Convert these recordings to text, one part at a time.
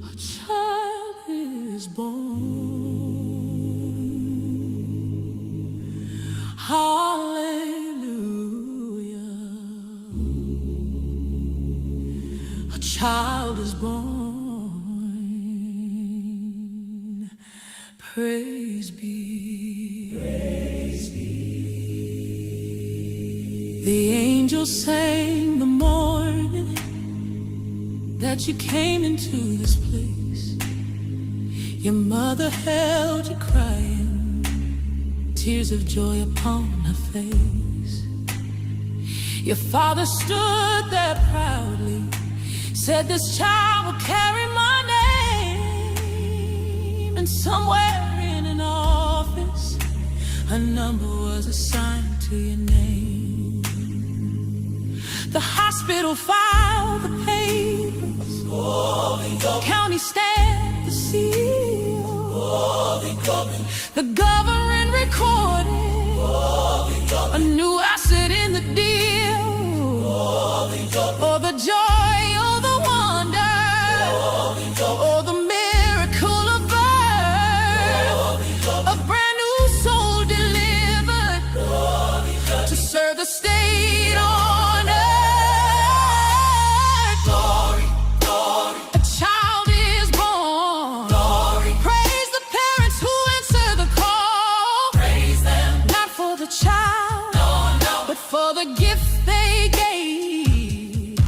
A child is born. Hallelujah. A child is born. Praise be. Praise be. The angels sang the morning that you came into this place. Your mother held you crying, tears of joy upon her face. Your father stood there proudly, said, "This child will carry my name." And somewhere in an office, a number was assigned to your name. The hospital filed the papers, county stamped the seal, the government recorded a new asset in the deal. Oh, the joy, oh, the wonder, oh, the miracle of birth, a brand new soul delivered to serve the state on earth. Glory, glory. A child is born. Glory. Praise the parents who answer the call. Praise them. Not for the child, no, no, but for the gift they gave.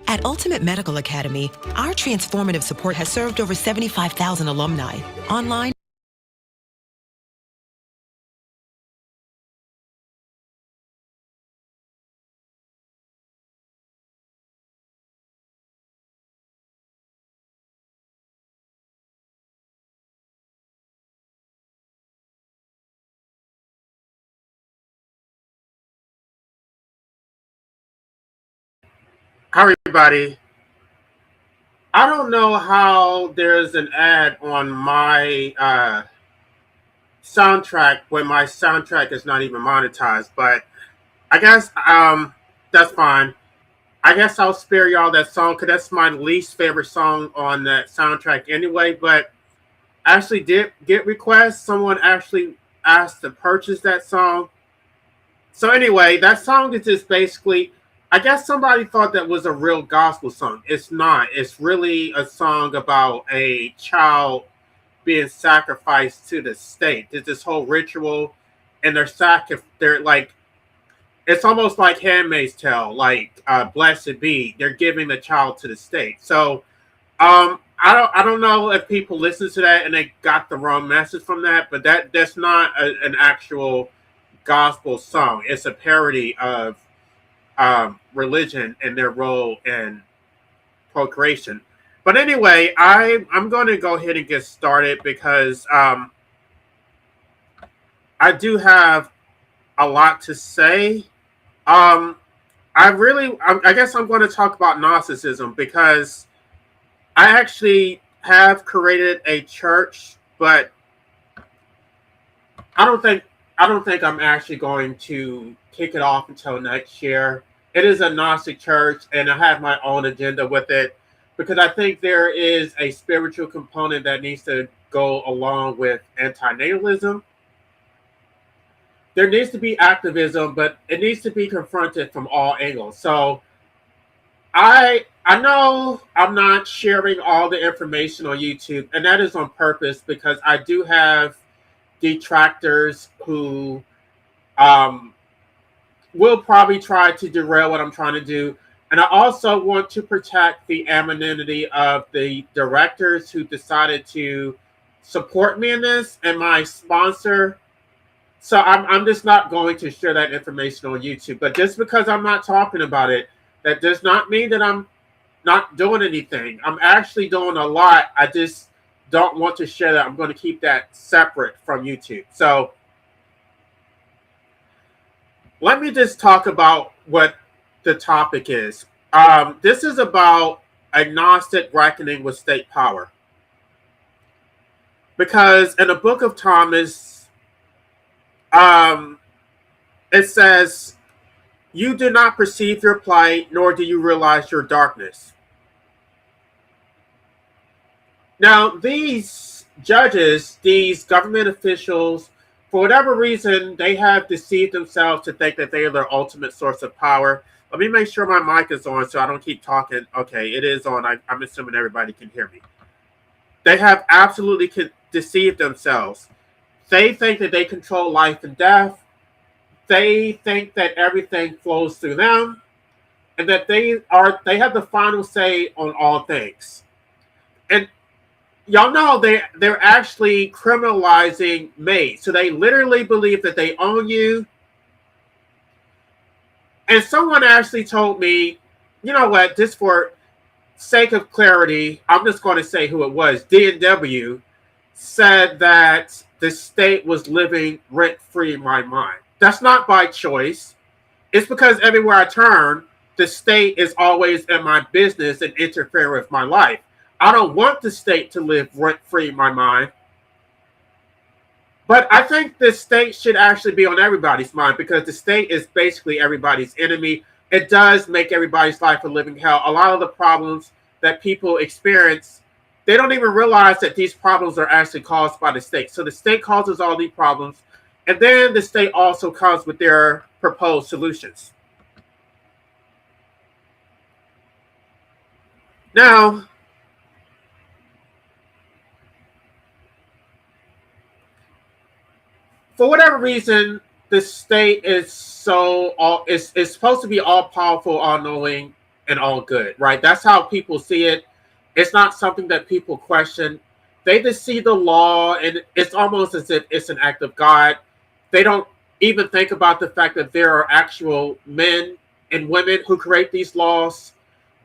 At Ultimate Medical Academy, our transformative support has served over 75,000 alumni. Online, Hi, everybody. I don't know how there's an ad on my soundtrack when my soundtrack is not even monetized, but I guess that's fine. I guess I'll spare y'all that song because that's my least favorite song on that soundtrack anyway. But I actually did get requests. Someone actually asked to purchase that song. So anyway, that song is just basically, I guess somebody thought that was a real gospel song. It's not. It's really a song about a child being sacrificed to the state. There's this whole ritual, and they're like, it's almost like Handmaid's Tale, like Blessed Be. They're giving the child to the state. So I don't know if people listen to that and they got the wrong message from that, but that's not an actual gospel song. It's a parody of religion and their role in procreation. But anyway, I'm going to go ahead and get started because I do have a lot to say. I guess I'm going to talk about Gnosticism because I actually have created a church, but I don't think I'm actually going to kick it off until next year. It is a Gnostic church, and I have my own agenda with it because I think there is a spiritual component that needs to go along with antinatalism. There needs to be activism, but it needs to be confronted from all angles. So I know I'm not sharing all the information on YouTube, and that is on purpose because I do have detractors who will probably try to derail what I'm trying to do. And I also want to protect the anonymity of the directors who decided to support me in this and my sponsor. So I'm just not going to share that information on YouTube. But just because I'm not talking about it, that does not mean that I'm not doing anything. I'm actually doing a lot. I just don't want to share that. I'm going to keep that separate from YouTube. So let me just talk about what the topic is. This is about agnostic reckoning with state power. Because in the book of Thomas, it says, You do not perceive your plight, nor do you realize your darkness. Now, these judges, these government officials, for whatever reason, they have deceived themselves to think that they are their ultimate source of power. Let me make sure my mic is on so I don't keep talking. Okay, it is on. I'm assuming everybody can hear me. They have absolutely deceived themselves. They think that they control life and death. They think that everything flows through them, and that they have the final say on all things. And y'all know they're actually criminalizing maids. So they literally believe that they own you. And someone actually told me, you know what, just for sake of clarity, I'm just going to say who it was. D&W said that the state was living rent-free in my mind. That's not by choice. It's because everywhere I turn, the state is always in my business and interfere with my life. I don't want the state to live rent-free in my mind. But I think the state should actually be on everybody's mind, because the state is basically everybody's enemy. It does make everybody's life a living hell. A lot of the problems that people experience, they don't even realize that these problems are actually caused by the state. So the state causes all these problems, and then the state also comes with their proposed solutions. Now, for whatever reason, the state is is supposed to be all powerful, all knowing, and all good, right? That's how people see it. It's not something that people question. They just see the law, and it's almost as if it's an act of God. They don't even think about the fact that there are actual men and women who create these laws.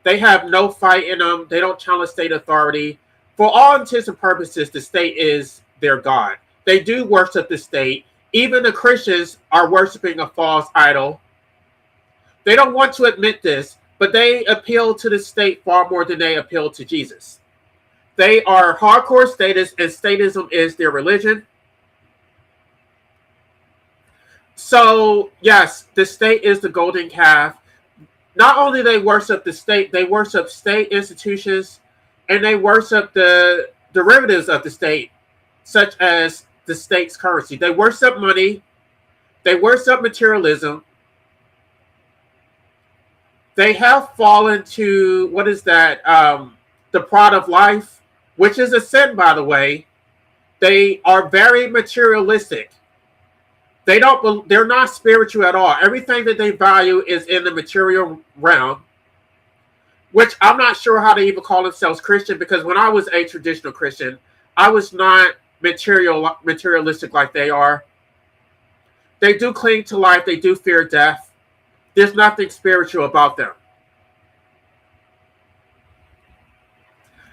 They have no fight in them. They don't challenge state authority. For all intents and purposes, the state is their God. They do worship the state. Even the Christians are worshiping a false idol. They don't want to admit this, but they appeal to the state far more than they appeal to Jesus. They are hardcore statists, and statism is their religion. So, yes, the state is the golden calf. Not only do they worship the state, they worship state institutions, and they worship the derivatives of the state, such as the state's currency. They worship money. They worship materialism. They have fallen to, what is that? The pride of life, which is a sin, by the way. They are very materialistic. They're not spiritual at all. Everything that they value is in the material realm, which I'm not sure how they even call themselves Christian, because when I was a traditional Christian, I was not materialistic like they are. They do cling to life. They do fear death. There's nothing spiritual about them.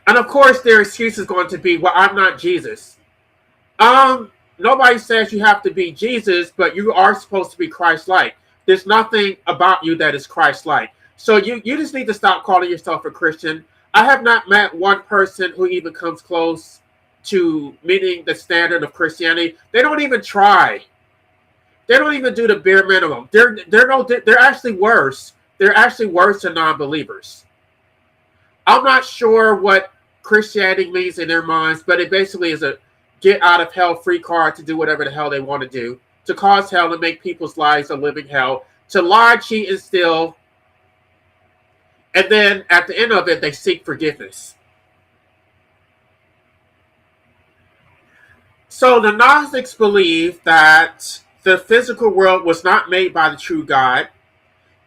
And of course, their excuse is going to be, well, I'm not Jesus. Nobody says you have to be Jesus, but you are supposed to be Christ-like. There's nothing about you that is Christ-like. So you just need to stop calling yourself a Christian. I have not met one person who even comes close to meeting the standard of Christianity. They don't even try. They don't even do the bare minimum. They're actually worse. They're actually worse than non-believers. I'm not sure what Christianity means in their minds, but it basically is a get out of hell free card to do whatever the hell they want to do, to cause hell and make people's lives a living hell, to lie, cheat, and steal. And then at the end of it, they seek forgiveness. So the Gnostics believe that the physical world was not made by the true God.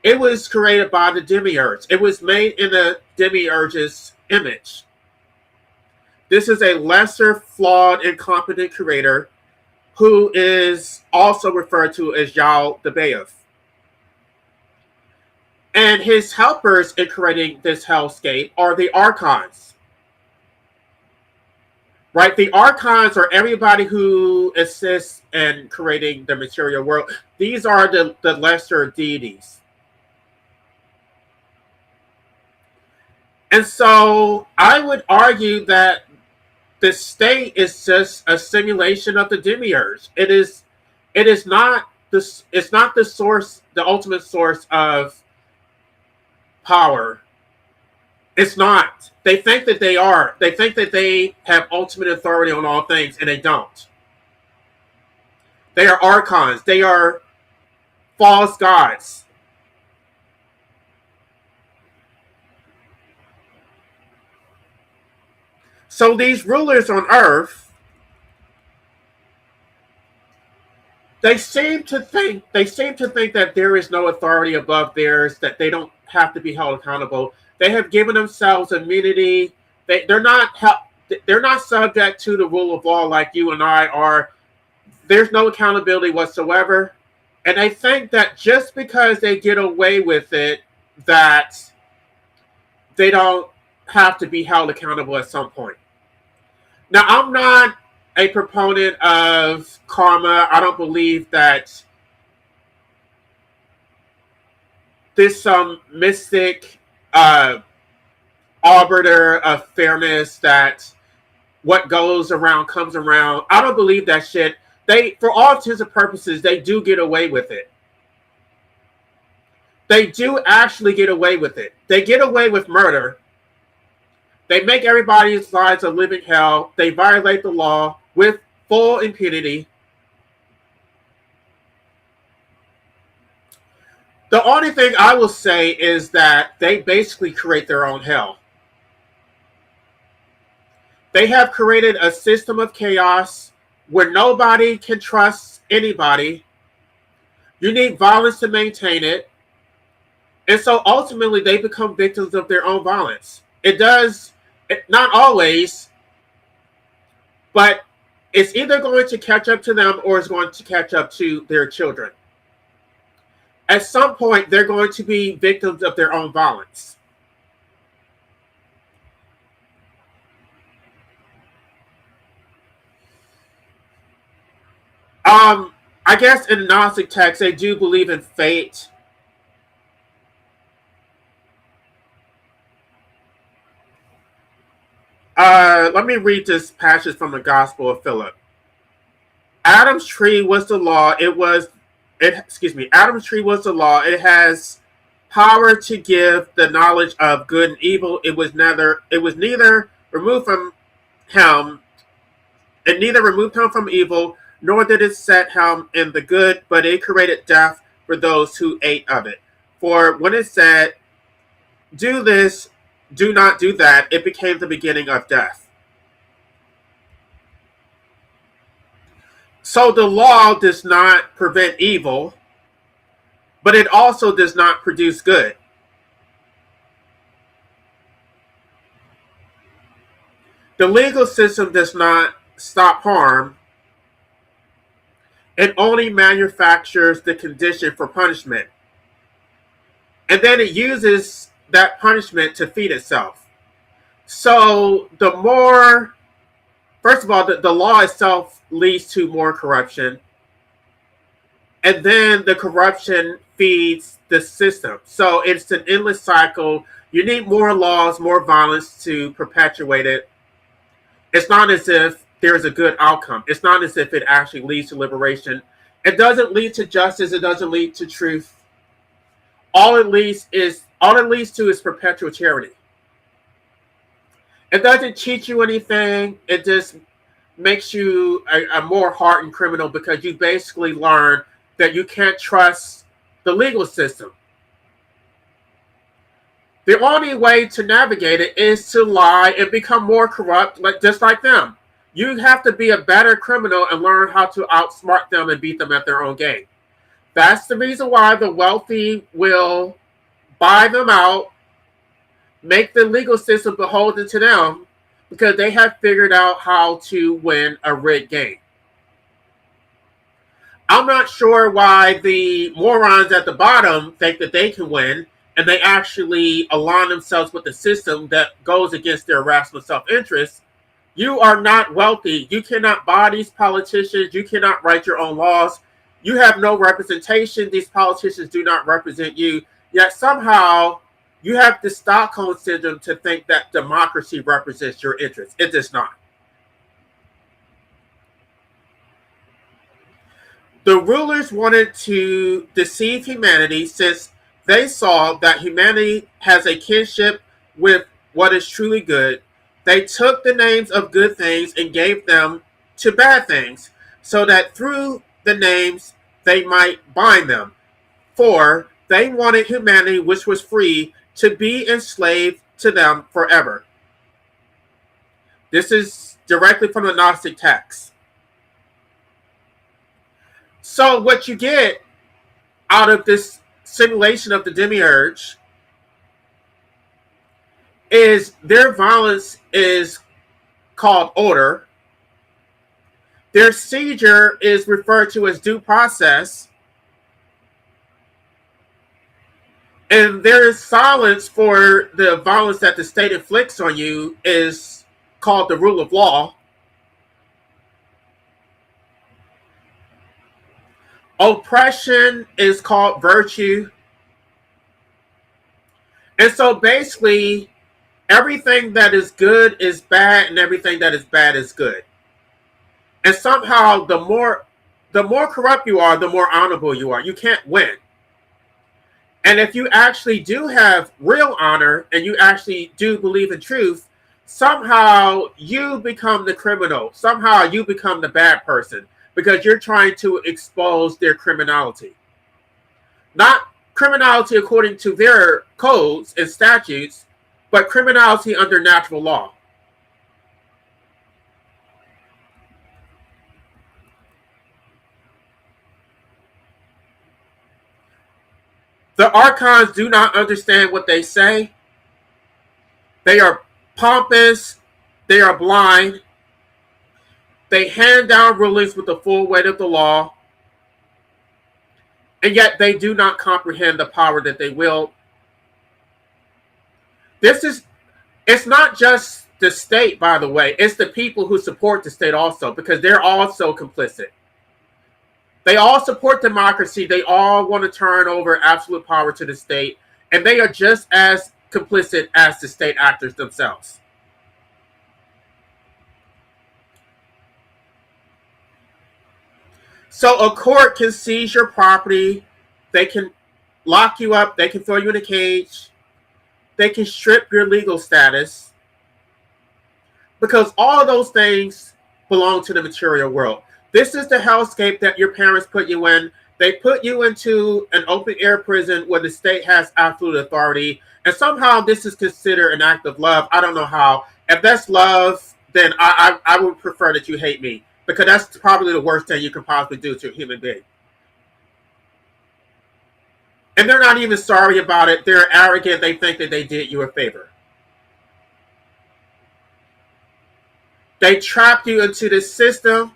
It was created by the demiurge. It was made in the demiurge's image. This is a lesser, flawed, incompetent creator who is also referred to as Yal the Baoth. And his helpers in creating this hellscape are the archons. Right? The archons are everybody who assists in creating the material world. These are the lesser deities. And so I would argue that the state is just a simulation of the demiurge. It is not this. It's not the source, the ultimate source of power. It's not. They think that they are. They think that they have ultimate authority on all things, and they don't. They are archons. They are false gods. So these rulers on earth, they seem to think that there is no authority above theirs, that they don't have to be held accountable. They have given themselves immunity. They're not subject to the rule of law like you and I are. There's no accountability whatsoever. And I think that just because they get away with it, that they don't have to be held accountable at some point. Now, I'm not a proponent of karma. I don't believe that this mystic arbiter of fairness, that what goes around comes around. I don't believe that shit. They, for all intents and purposes, they do get away with it. They do actually get away with it. They get away with murder. They make everybody's lives a living hell. They violate the law with full impunity. The only thing I will say is that they basically create their own hell. They have created a system of chaos where nobody can trust anybody. You need violence to maintain it. And so ultimately they become victims of their own violence. Not always, but it's either going to catch up to them or it's going to catch up to their children. At some point, they're going to be victims of their own violence. I guess in Gnostic texts, they do believe in fate. Let me read this passage from the Gospel of Philip. Adam's tree was the law. Adam's tree was the law. It has power to give the knowledge of good and evil. It was neither removed from him. It neither removed him from evil, nor did it set him in the good, but it created death for those who ate of it. For when it said, "Do this, do not do that," it became the beginning of death. So the law does not prevent evil, but it also does not produce good. The legal system does not stop harm. It only manufactures the condition for punishment. And then it uses that punishment to feed itself. So first of all, the law itself leads to more corruption. And then the corruption feeds the system. So it's an endless cycle. You need more laws, more violence to perpetuate it. It's not as if there's a good outcome. It's not as if it actually leads to liberation. It doesn't lead to justice. It doesn't lead to truth. All it leads to is perpetual tyranny. It doesn't teach you anything. It just makes you a more hardened criminal, because you basically learn that you can't trust the legal system. The only way to navigate it is to lie and become more corrupt, just like them. You have to be a better criminal and learn how to outsmart them and beat them at their own game. That's the reason why the wealthy will buy them out, make the legal system beholden to them, because they have figured out how to win a rigged game. I'm not sure why the morons at the bottom think that they can win, and they actually align themselves with the system that goes against their rational self-interest. You are not wealthy. You cannot buy these politicians. You cannot write your own laws. You have no representation. These politicians do not represent you. Yet somehow you have the Stockholm syndrome to think that democracy represents your interests. It does not. The rulers wanted to deceive humanity since they saw that humanity has a kinship with what is truly good. They took the names of good things and gave them to bad things, so that through the names they might bind them. For they wanted humanity, which was free, to be enslaved to them forever. This is directly from the Gnostic text. So, what you get out of this simulation of the demiurge is their violence is called order. Their seizure is referred to as due process. And their silence for the violence that the state inflicts on you is called the rule of law. Oppression is called virtue. And so basically, everything that is good is bad, and everything that is bad is good. And somehow, the more corrupt you are, the more honorable you are. You can't win. And if you actually do have real honor and you actually do believe in truth, somehow you become the criminal. Somehow you become the bad person because you're trying to expose their criminality. Not criminality according to their codes and statutes, but criminality under natural law. The archons do not understand what they say. They are pompous. They are blind. They hand down rulings with the full weight of the law. And yet they do not comprehend the power that they wield. It's not just the state, by the way. It's the people who support the state also, because they're also complicit. They all support democracy. They all want to turn over absolute power to the state. And they are just as complicit as the state actors themselves. So a court can seize your property. They can lock you up. They can throw you in a cage. They can strip your legal status. Because all of those things belong to the material world. This is the hellscape that your parents put you in. They put you into an open air prison where the state has absolute authority. And somehow this is considered an act of love. I don't know how. If that's love, then I would prefer that you hate me. Because that's probably the worst thing you can possibly do to a human being. And they're not even sorry about it. They're arrogant. They think that they did you a favor. They trapped you into this system.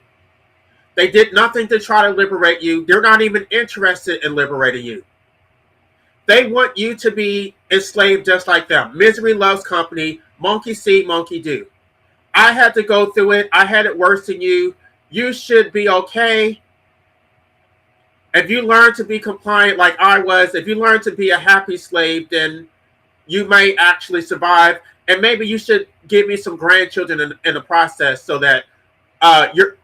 They did nothing to try to liberate you. They're not even interested in liberating you. They want you to be enslaved just like them. Misery loves company. Monkey see, monkey do. I had to go through it. I had it worse than you. You should be okay. If you learn to be compliant like I was, if you learn to be a happy slave, then you may actually survive. And maybe you should give me some grandchildren in the process so that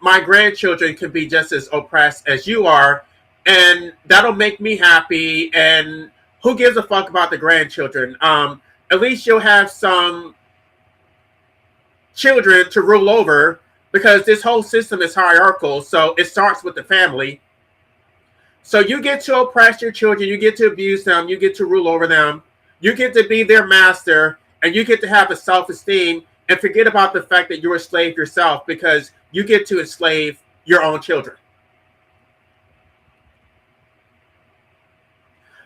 my grandchildren can be just as oppressed as you are, and that'll make me happy. And who gives a fuck about the grandchildren? At least you'll have some children to rule over, because this whole system is hierarchical. So it starts with the family. So you get to oppress your children, you get to abuse them, you get to rule over them, you get to be their master, and you get to have a self-esteem and forget about the fact that you're a slave yourself, because you get to enslave your own children.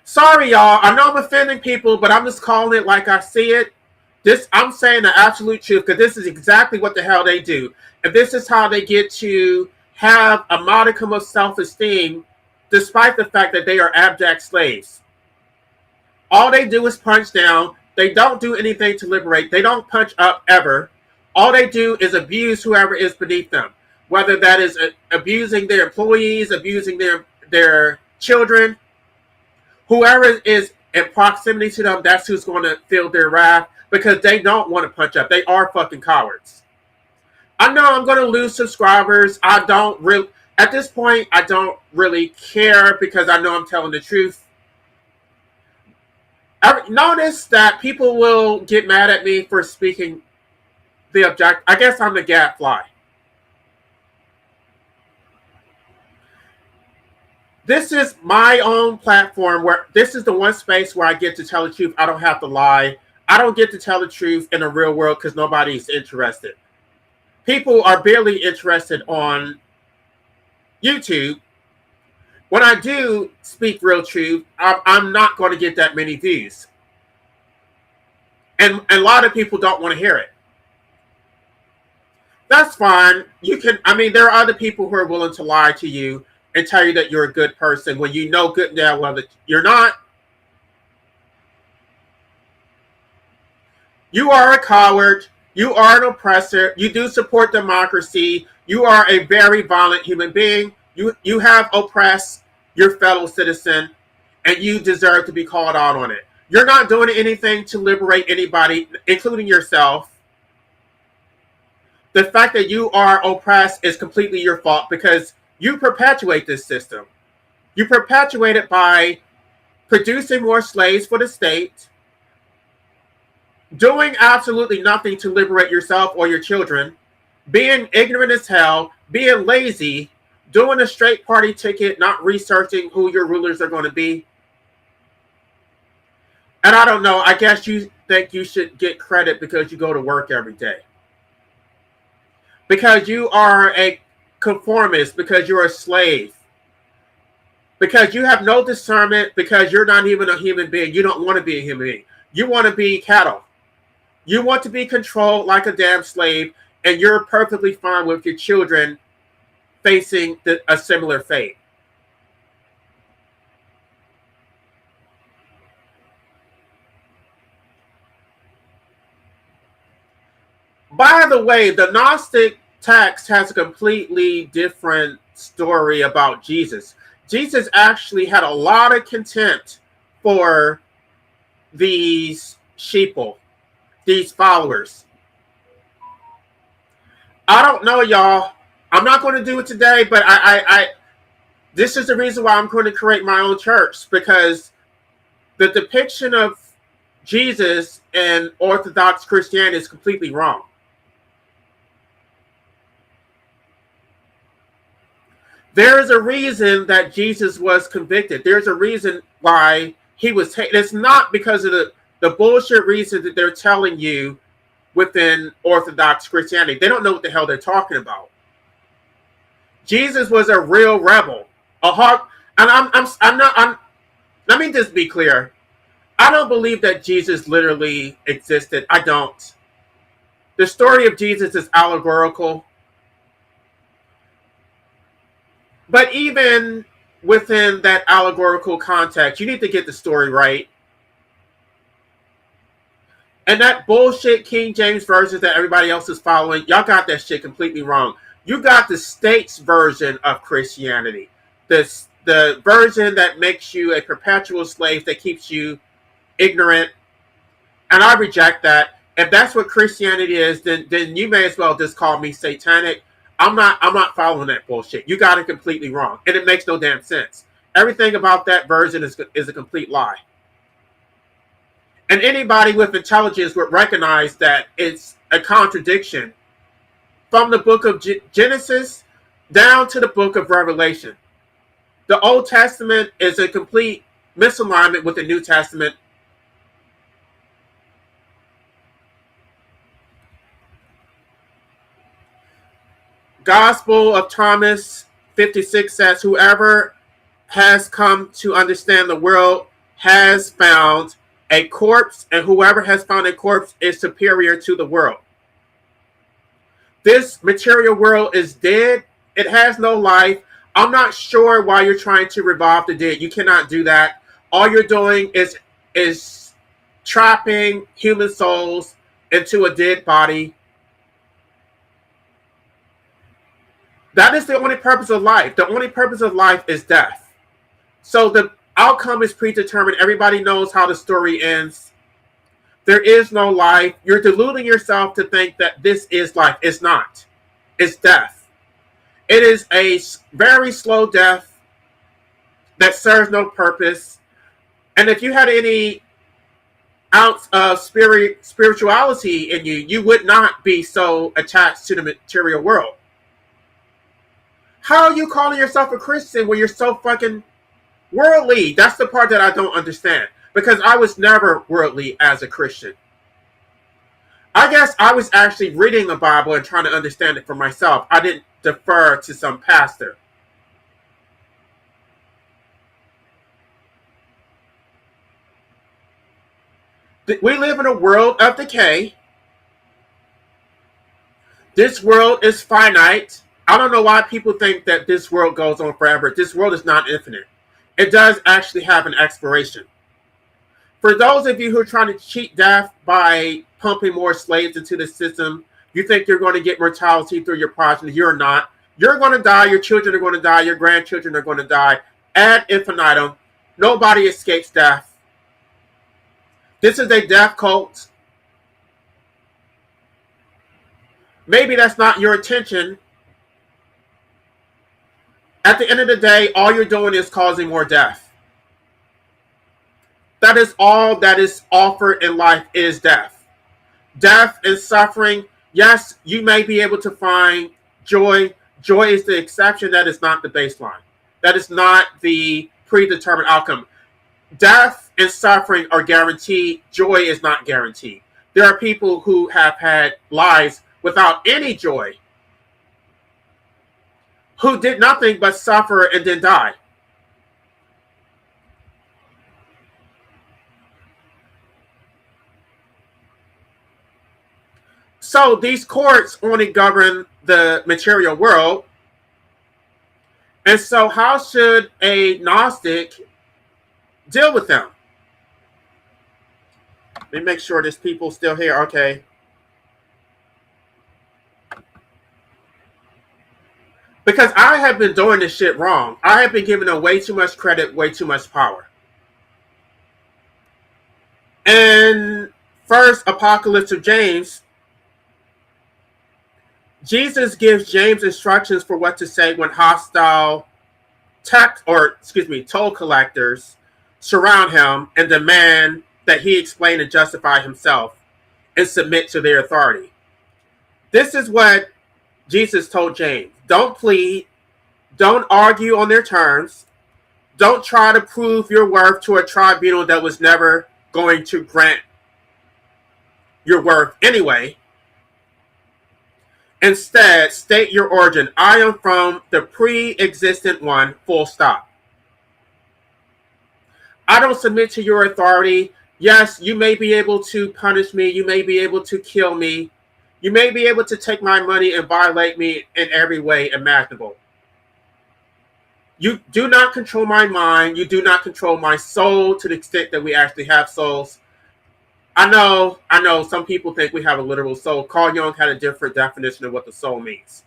Sorry, y'all. I know I'm offending people, but I'm just calling it like I see it. I'm saying the absolute truth, because this is exactly what the hell they do. And this is how they get to have a modicum of self-esteem, despite the fact that they are abject slaves. All they do is punch down. They don't do anything to liberate. They don't punch up ever. All they do is abuse whoever is beneath them, whether that is abusing their employees, abusing their children. Whoever is in proximity to them, that's who's going to feel their wrath, because they don't want to punch up. They are fucking cowards. I know I'm going to lose subscribers. I don't really. At this point, I don't really care because I know I'm telling the truth. Notice that people will get mad at me for speaking the object. I guess I'm the gadfly. This is my own platform where this is the one space where I get to tell the truth. I don't have to lie. I don't get to tell the truth in the real world because nobody's interested. People are barely interested on YouTube. When I do speak real truth, I'm not going to get that many views. And a lot of people don't want to hear it. That's fine. There are other people who are willing to lie to you and tell you that you're a good person when you know good and damn well that you're not. You are a coward. You are an oppressor. You do support democracy. You are a very violent human being. You have oppressed your fellow citizen, and you deserve to be called out on it. You're not doing anything to liberate anybody, including yourself. The fact that you are oppressed is completely your fault because you perpetuate this system. You perpetuate it by producing more slaves for the state, doing absolutely nothing to liberate yourself or your children, being ignorant as hell, being lazy, doing a straight party ticket, not researching who your rulers are going to be. And I don't know, I guess you think you should get credit because you go to work every day. Because you are a conformist, because you're a slave. Because you have no discernment, because you're not even a human being. You don't want to be a human being. You want to be cattle. You want to be controlled like a damn slave, and you're perfectly fine with your children facing a similar fate. By the way, the Gnostic text has a completely different story about Jesus. Jesus actually had a lot of contempt for these sheeple, these followers. I don't know, y'all. I'm not going to do it today, but this is the reason why I'm going to create my own church, because the depiction of Jesus in Orthodox Christianity is completely wrong. There is a reason that Jesus was convicted. There's a reason why he was taken. It's not because of the bullshit reason that they're telling you within Orthodox Christianity. They don't know what the hell they're talking about. Jesus was a real rebel, a hard. And I'm not. Let me just be clear. I don't believe that Jesus literally existed. I don't. The story of Jesus is allegorical. But even within that allegorical context, you need to get the story right. And that bullshit King James version that everybody else is following, y'all got that shit completely wrong. You got the state's version of Christianity. The version that makes you a perpetual slave, that keeps you ignorant. And I reject that. If that's what Christianity is, then you may as well just call me satanic. I'm not following that bullshit. You got it completely wrong. And it makes no damn sense. Everything about that version is a complete lie. And anybody with intelligence would recognize that it's a contradiction from the book of Genesis down to the book of Revelation. The Old Testament is a complete misalignment with the New Testament. Gospel of Thomas 56 says, whoever has come to understand the world has found a corpse, and whoever has found a corpse is superior to the world. This material world is dead. It has no life. I'm not sure why you're trying to revive the dead. You cannot do that. All you're doing is trapping human souls into a dead body. That is the only purpose of life. The only purpose of life is death. So the outcome is predetermined. Everybody knows how the story ends. There is no life. You're deluding yourself to think that this is life. It's not. It's death. It is a very slow death that serves no purpose. And if you had any ounce of spirituality in you, you would not be so attached to the material world. How are you calling yourself a Christian when you're so fucking worldly? That's the part that I don't understand. Because I was never worldly as a Christian. I guess I was actually reading the Bible and trying to understand it for myself. I didn't defer to some pastor. We live in a world of decay. This world is finite. I don't know why people think that this world goes on forever. This world is not infinite. It does actually have an expiration. For those of you who are trying to cheat death by pumping more slaves into the system, you think you're going to get mortality through your progeny. You're not. You're going to die. Your children are going to die. Your grandchildren are going to die. Ad infinitum. Nobody escapes death. This is a death cult. Maybe that's not your intention. At the end of the day, all you're doing is causing more death. That is all that is offered in life is death. Death and suffering. Yes, you may be able to find joy. Joy is the exception. That is not the baseline. That is not the predetermined outcome. Death and suffering are guaranteed. Joy is not guaranteed. There are people who have had lives without any joy, who did nothing but suffer and then die. So these courts only govern the material world. And so how should a Gnostic deal with them? Let me make sure there's people still here. Okay. Because I have been doing this shit wrong. I have been giving them way too much credit, way too much power. And first Apocalypse of James, Jesus gives James instructions for what to say when hostile toll collectors surround him and demand that he explain and justify himself and submit to their authority. This is what Jesus told James. Don't plead. Don't argue on their terms. Don't try to prove your worth to a tribunal that was never going to grant your worth anyway. Instead, state your origin. I am from the pre-existent one, full stop. I don't submit to your authority. Yes, you may be able to punish me. You may be able to kill me. You may be able to take my money and violate me in every way imaginable. You do not control my mind. You do not control my soul to the extent that we actually have souls. I know some people think we have a literal soul. Carl Jung had a different definition of what the soul means.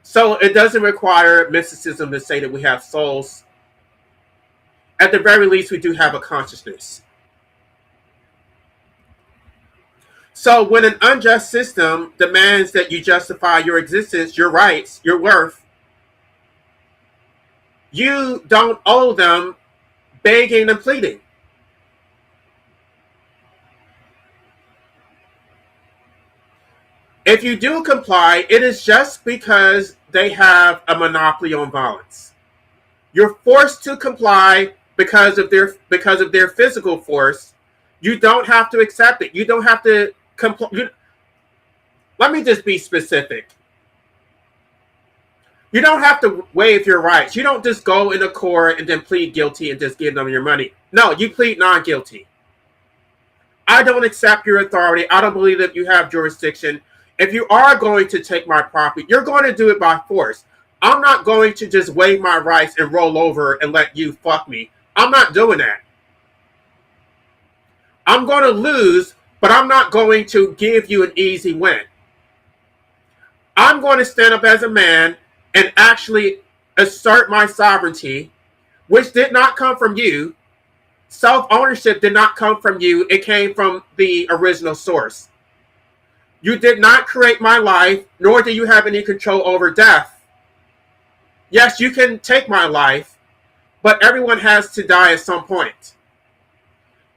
So it doesn't require mysticism to say that we have souls. At the very least, we do have a consciousness. So when an unjust system demands that you justify your existence, your rights, your worth, you don't owe them begging and pleading. If you do comply, it is just because they have a monopoly on violence. You're forced to comply because of their physical force. You don't have to accept it. You don't have to comply. Let me just be specific. You don't have to waive your rights. You don't just go into court and then plead guilty and just give them your money. No, you plead non-guilty. I don't accept your authority. I don't believe that you have jurisdiction. If you are going to take my property, you're going to do it by force. I'm not going to just waive my rights and roll over and let you fuck me. I'm not doing that. I'm going to lose, but I'm not going to give you an easy win. I'm going to stand up as a man and actually assert my sovereignty, which did not come from you. Self-ownership did not come from you. It came from the original source. You did not create my life, nor do you have any control over death. Yes, you can take my life, but everyone has to die at some point.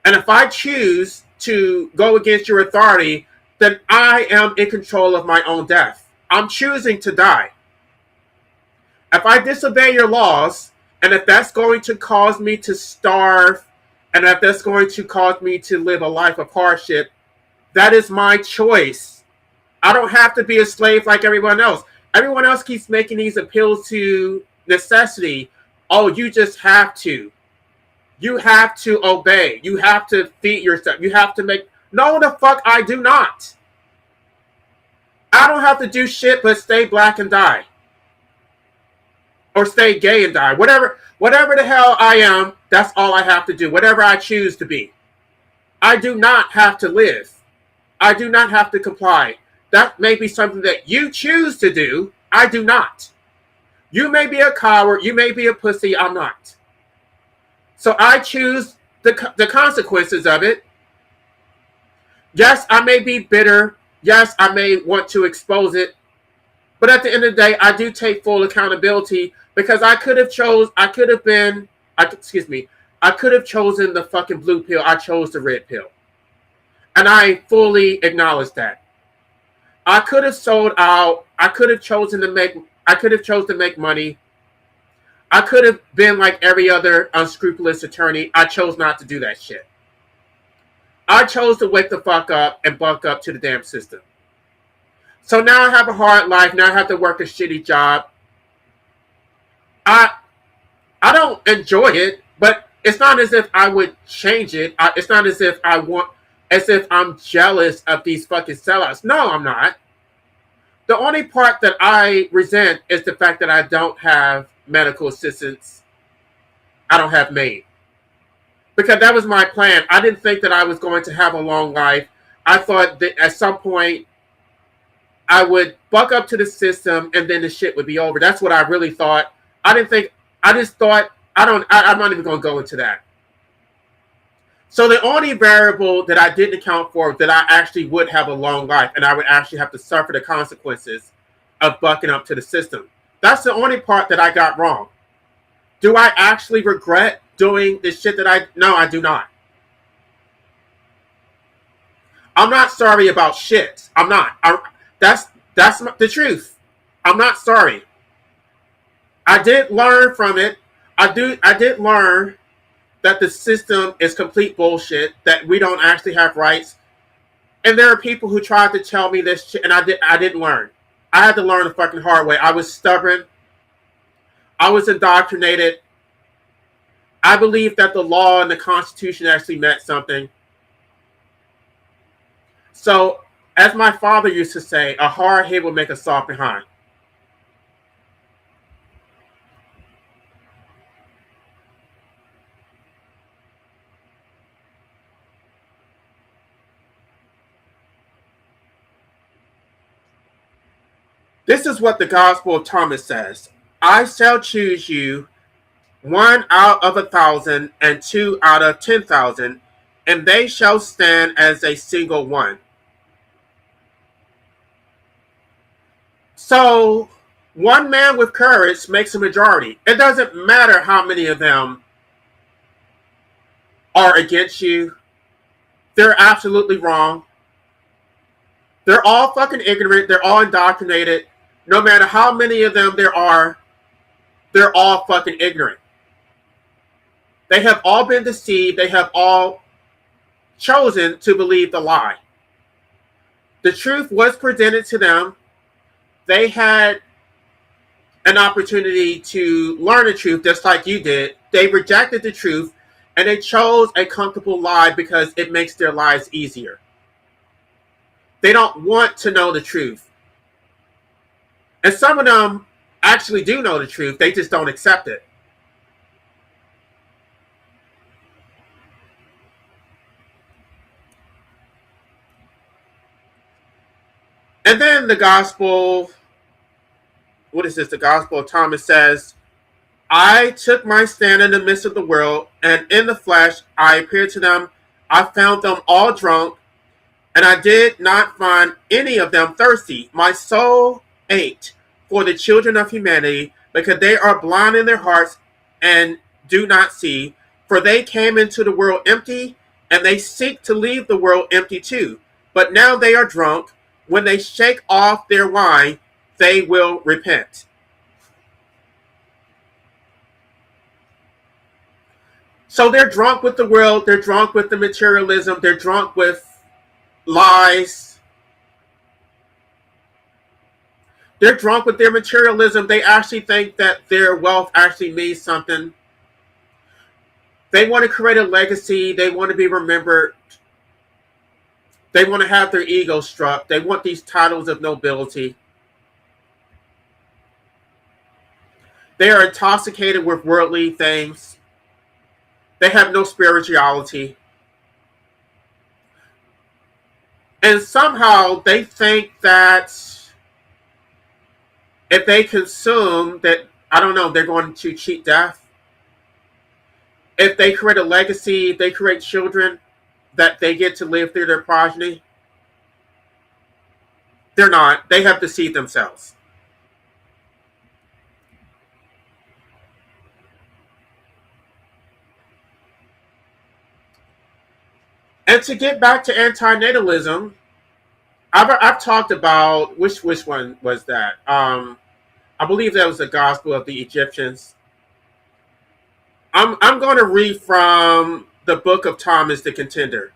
And if I choose to go against your authority, then I am in control of my own death. I'm choosing to die. If I disobey your laws, and if that's going to cause me to starve, and if that's going to cause me to live a life of hardship, that is my choice. I don't have to be a slave like everyone else. Everyone else keeps making these appeals to necessity. Oh, you just have to. You have to obey. You have to feed yourself. You have to make... No, the fuck I do not. I don't have to do shit but stay black and die. Or stay gay and die. Whatever the hell I am, that's all I have to do. Whatever I choose to be. I do not have to live. I do not have to comply. That may be something that you choose to do. I do not. You may be a coward. You may be a pussy. I'm not. So I choose the consequences of it. Yes, I may be bitter. Yes, I may want to expose it. But at the end of the day, I do take full accountability because I could have chosen the fucking blue pill. I chose the red pill. And I fully acknowledge that. I could have sold out. I could have chosen to make money. I could have been like every other unscrupulous attorney. I chose not to do that shit. I chose to wake the fuck up and buck up to the damn system. So now I have a hard life. Now I have to work a shitty job. I don't enjoy it, but it's not as if I would change it. It's not as if I'm jealous of these fucking sellouts. No, I'm not. The only part that I resent is the fact that I don't have medical assistance. I don't have MAID. Because that was my plan. I didn't think that I was going to have a long life. I thought that at some point I would buck up to the system and then the shit would be over. That's what I really thought. I'm not even going to go into that. So the only variable that I didn't account for that I actually would have a long life and I would actually have to suffer the consequences of bucking up to the system. That's the only part that I got wrong. Do I actually regret doing the shit that No, I do not. I'm not sorry about shit. I'm not. That's the truth. I'm not sorry. I did learn from it. I did learn that the system is complete bullshit, that we don't actually have rights. And there are people who tried to tell me this shit, and I didn't learn. I had to learn the fucking hard way. I was stubborn. I was indoctrinated. I believed that the law and the Constitution actually meant something. So, as my father used to say, a hard head will make a soft behind. This is what the Gospel of Thomas says. I shall choose you 1 out of 1,000 and 2 out of 10,000, and they shall stand as a single one. So, one man with courage makes a majority. It doesn't matter how many of them are against you. They're absolutely wrong. They're all fucking ignorant. They're all indoctrinated. No matter how many of them there are, they're all fucking ignorant. They have all been deceived. They have all chosen to believe the lie. The truth was presented to them. They had an opportunity to learn the truth just like you did. They rejected the truth and they chose a comfortable lie because it makes their lives easier. They don't want to know the truth. And some of them actually do know the truth. They just don't accept it. And then the gospel, what is this? The Gospel of Thomas says, I took my stand in the midst of the world, and in the flesh I appeared to them. I found them all drunk, and I did not find any of them thirsty. My soul ached for the children of humanity, because they are blind in their hearts and do not see. For they came into the world empty, and they seek to leave the world empty too. But now they are drunk. When they shake off their wine, they will repent. So they're drunk with the world, they're drunk with the materialism, they're drunk with lies. They're drunk with their materialism. They actually think that their wealth actually means something. They want to create a legacy. They want to be remembered. They want to have their ego struck. They want these titles of nobility. They are intoxicated with worldly things. They have no spirituality. And somehow they think that if they consume, that, I don't know, they're going to cheat death. If they create a legacy, if they create children that they get to live through their progeny. They're not. They have deceived themselves. And to get back to antinatalism, I've talked about, which one was that? I believe that was the Gospel of the Egyptians. I'm going to read from the book of Thomas the Contender.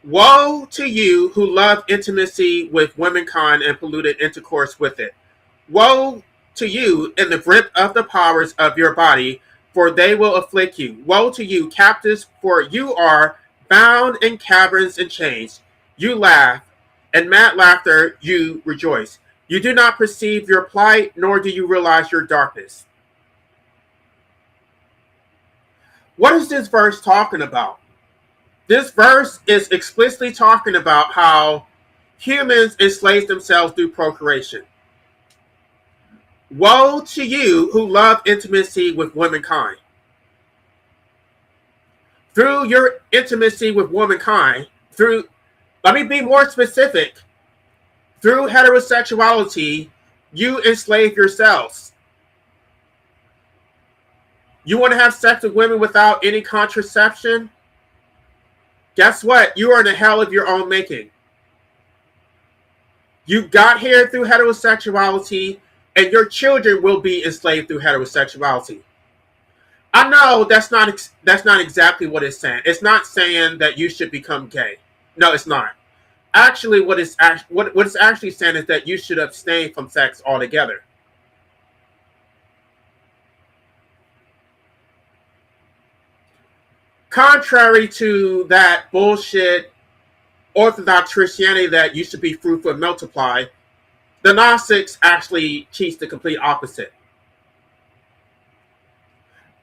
Woe to you who love intimacy with womankind and polluted intercourse with it. Woe to you in the grip of the powers of your body, for they will afflict you. Woe to you, captives, for you are bound in caverns and chains. You laugh, and mad laughter you rejoice. You do not perceive your plight, nor do you realize your darkness. What is this verse talking about? This verse is explicitly talking about how humans enslave themselves through procreation. Woe to you who love intimacy with womankind. Through your intimacy with womankind, let me be more specific, through heterosexuality, you enslave yourselves. You want to have sex with women without any contraception? Guess what? You are in a hell of your own making. You got here through heterosexuality, and your children will be enslaved through heterosexuality. I know that's not exactly what it's saying. It's not saying that you should become gay. No, it's not. Actually, what it's actually saying is that you should abstain from sex altogether. Contrary to that bullshit Orthodox Christianity that you should be fruitful and multiply, the Gnostics actually teach the complete opposite.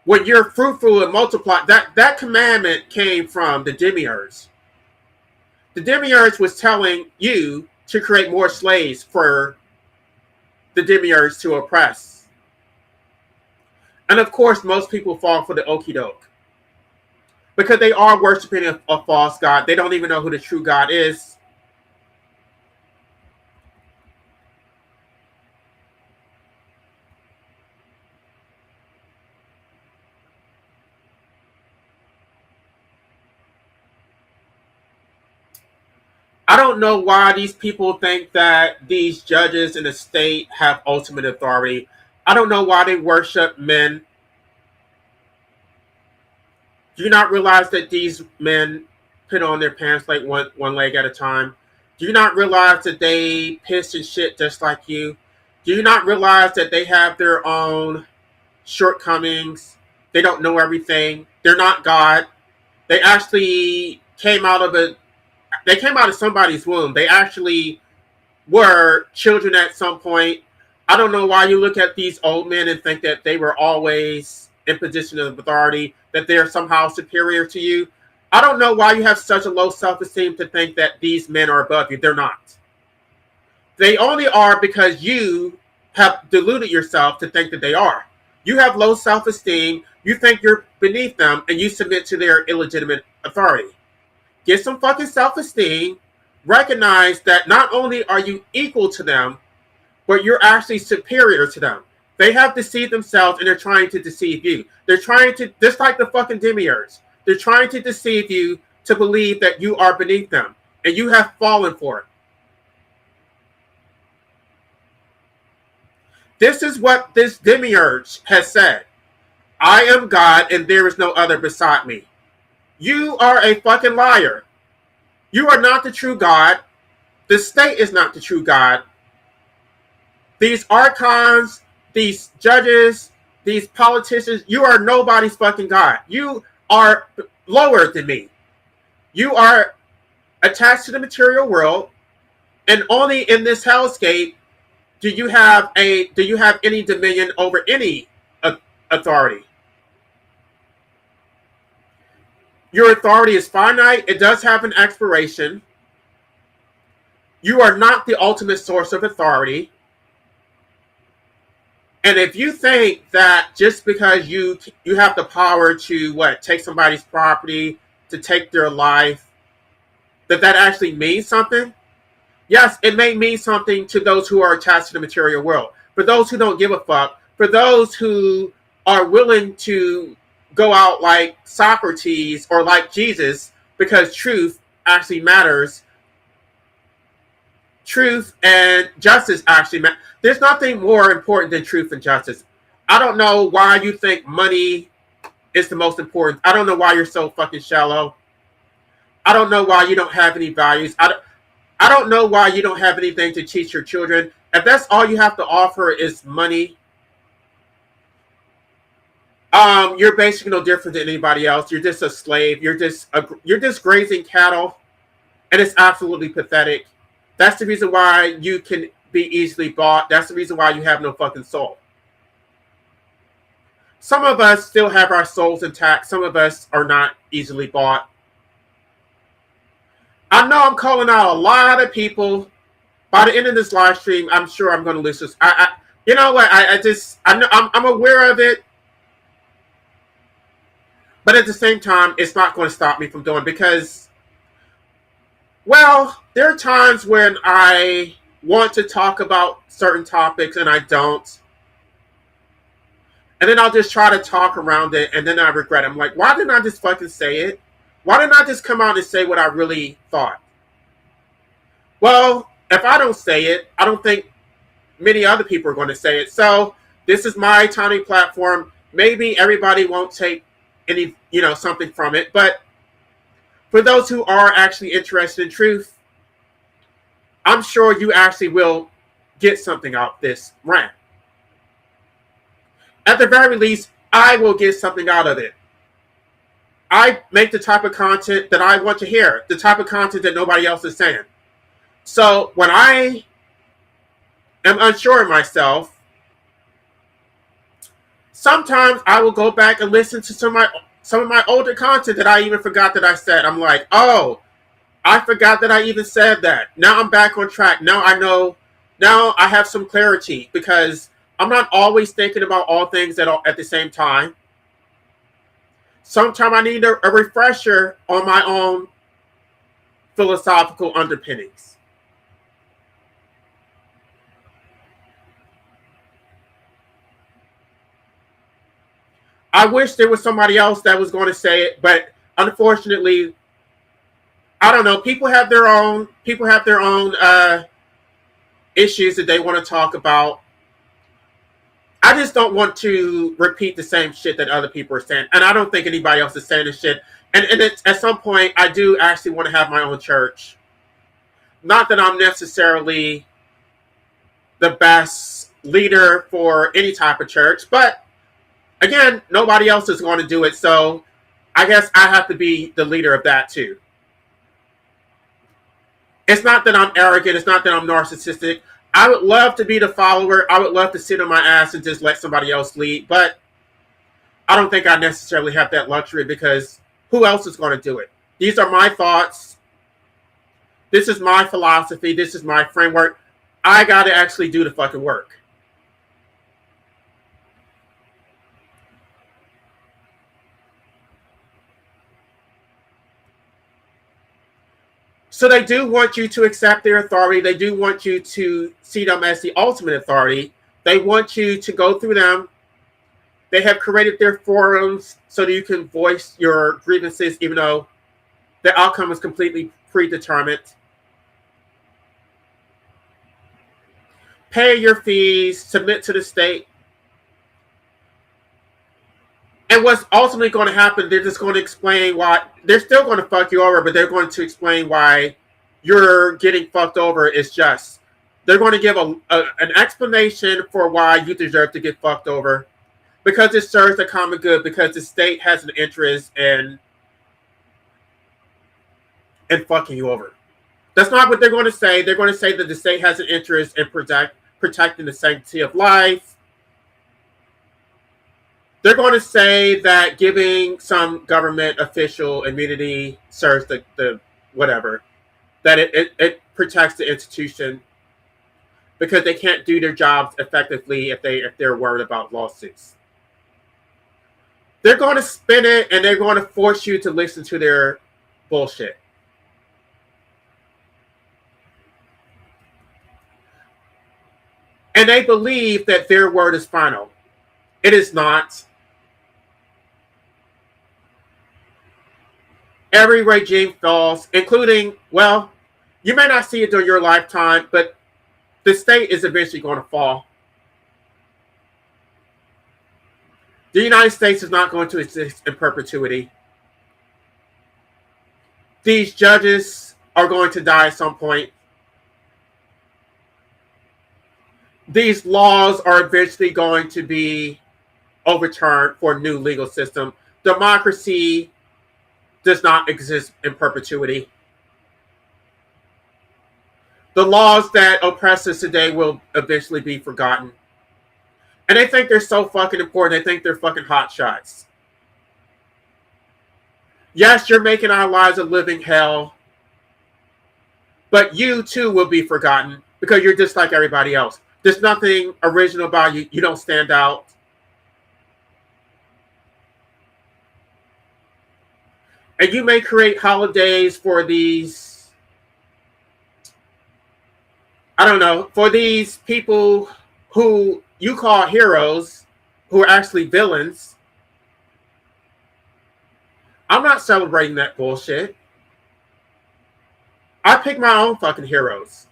When you're fruitful and multiply, that commandment came from the demiurge. The demiurge was telling you to create more slaves for the demiurge to oppress. And of course, most people fall for the okie doke, because they are worshiping a false god. They don't even know who the true God is. I don't know why these people think that these judges in the state have ultimate authority. I don't know why they worship men. Do you not realize that these men put on their pants like one leg at a time? Do you not realize that they piss and shit just like you? Do you not realize that they have their own shortcomings? They don't know everything. They're not God. They actually came out of somebody's womb. They actually were children at some point. I don't know why you look at these old men and think that they were always in position of authority, that they're somehow superior to you. I don't know why you have such a low self-esteem to think that these men are above you. They're not. They only are because you have deluded yourself to think that they are. You have low self-esteem, you think you're beneath them, and you submit to their illegitimate authority. Get some fucking self-esteem, recognize that not only are you equal to them, but you're actually superior to them. They have deceived themselves and they're trying to deceive you. They're trying to, just like the fucking demiurge, they're trying to deceive you to believe that you are beneath them and you have fallen for it. This is what this demiurge has said. I am God and there is no other beside me. You are a fucking liar. You are not the true God. The state is not the true God. These archons, these judges, these politicians, you are nobody's fucking God. You are lower than me. You are attached to the material world, and only in this hellscape do you have any dominion over any authority. Your authority is finite. It does have an expiration. You are not the ultimate source of authority. And if you think that just because you have the power to take somebody's property, to take their life, that actually means something, yes, it may mean something to those who are attached to the material world. For those who don't give a fuck, for those who are willing to go out like Socrates or like Jesus because truth actually matters. Truth and justice actually matter. There's nothing more important than truth and justice. I don't know why you think money is the most important. I don't know why you're so fucking shallow. I don't know why you don't have any values. I don't know why you don't have anything to teach your children. If that's all you have to offer is money, you're basically no different than anybody else. You're just a slave. You're just grazing cattle, and it's absolutely pathetic. That's the reason why you can be easily bought. That's the reason why you have no fucking soul. Some of us still have our souls intact. Some of us are not easily bought. I know I'm calling out a lot of people. By the end of this live stream, I'm sure I'm going to lose this. You know what? I'm aware of it. But at the same time, it's not going to stop me from doing it because, well, there are times when I want to talk about certain topics and I don't. And then I'll just try to talk around it and then I regret it. I'm like, why didn't I just fucking say it? Why didn't I just come out and say what I really thought? Well, if I don't say it, I don't think many other people are going to say it. So this is my tiny platform. Maybe everybody won't take any, something from it. But for those who are actually interested in truth, I'm sure you actually will get something out of this rant. At the very least, I will get something out of it. I make the type of content that I want to hear, the type of content that nobody else is saying. So when I am unsure of myself, sometimes I will go back and listen to some of my older content that I even forgot that I said. I'm like, oh, I forgot that I even said that. Now I'm back on track. Now I know. Now I have some clarity because I'm not always thinking about all things at the same time. Sometimes I need a refresher on my own philosophical underpinnings. I wish there was somebody else that was going to say it, but unfortunately, I don't know. People have their own issues that they want to talk about. I just don't want to repeat the same shit that other people are saying, and I don't think anybody else is saying this shit. And at some point, I do actually want to have my own church. Not that I'm necessarily the best leader for any type of church, but again, nobody else is going to do it, so I guess I have to be the leader of that too. It's not that I'm arrogant. It's not that I'm narcissistic. I would love to be the follower. I would love to sit on my ass and just let somebody else lead, but I don't think I necessarily have that luxury because who else is going to do it? These are my thoughts. This is my philosophy. This is my framework. I got to actually do the fucking work. So they do want you to accept their authority. They do want you to see them as the ultimate authority. They want you to go through them. They have created their forums so that you can voice your grievances, even though the outcome is completely predetermined. Pay your fees, submit to the state. And what's ultimately going to happen, they're just going to explain why. They're still going to fuck you over, but they're going to explain why you're getting fucked over is just. They're going to give an explanation for why you deserve to get fucked over. Because it serves the common good, because the state has an interest in fucking you over. That's not what they're going to say. They're going to say that the state has an interest in protecting the sanctity of life. They're going to say that giving some government official immunity serves the whatever. That it protects the institution because they can't do their jobs effectively if they're worried about lawsuits. They're going to spin it and they're going to force you to listen to their bullshit. And they believe that their word is final. It is not. Every regime falls, including, well, you may not see it during your lifetime, but the state is eventually going to fall. The United States is not going to exist in perpetuity. These judges are going to die at some point. These laws are eventually going to be overturned for a new legal system. Democracy does not exist in perpetuity. The laws that oppress us today will eventually be forgotten. And they think they're so fucking important. They think they're fucking hot shots. Yes, you're making our lives a living hell. But you too will be forgotten because you're just like everybody else. There's nothing original about you. You don't stand out. And you may create holidays for these, I don't know, for these people who you call heroes, who are actually villains. I'm not celebrating that bullshit. I pick my own fucking heroes.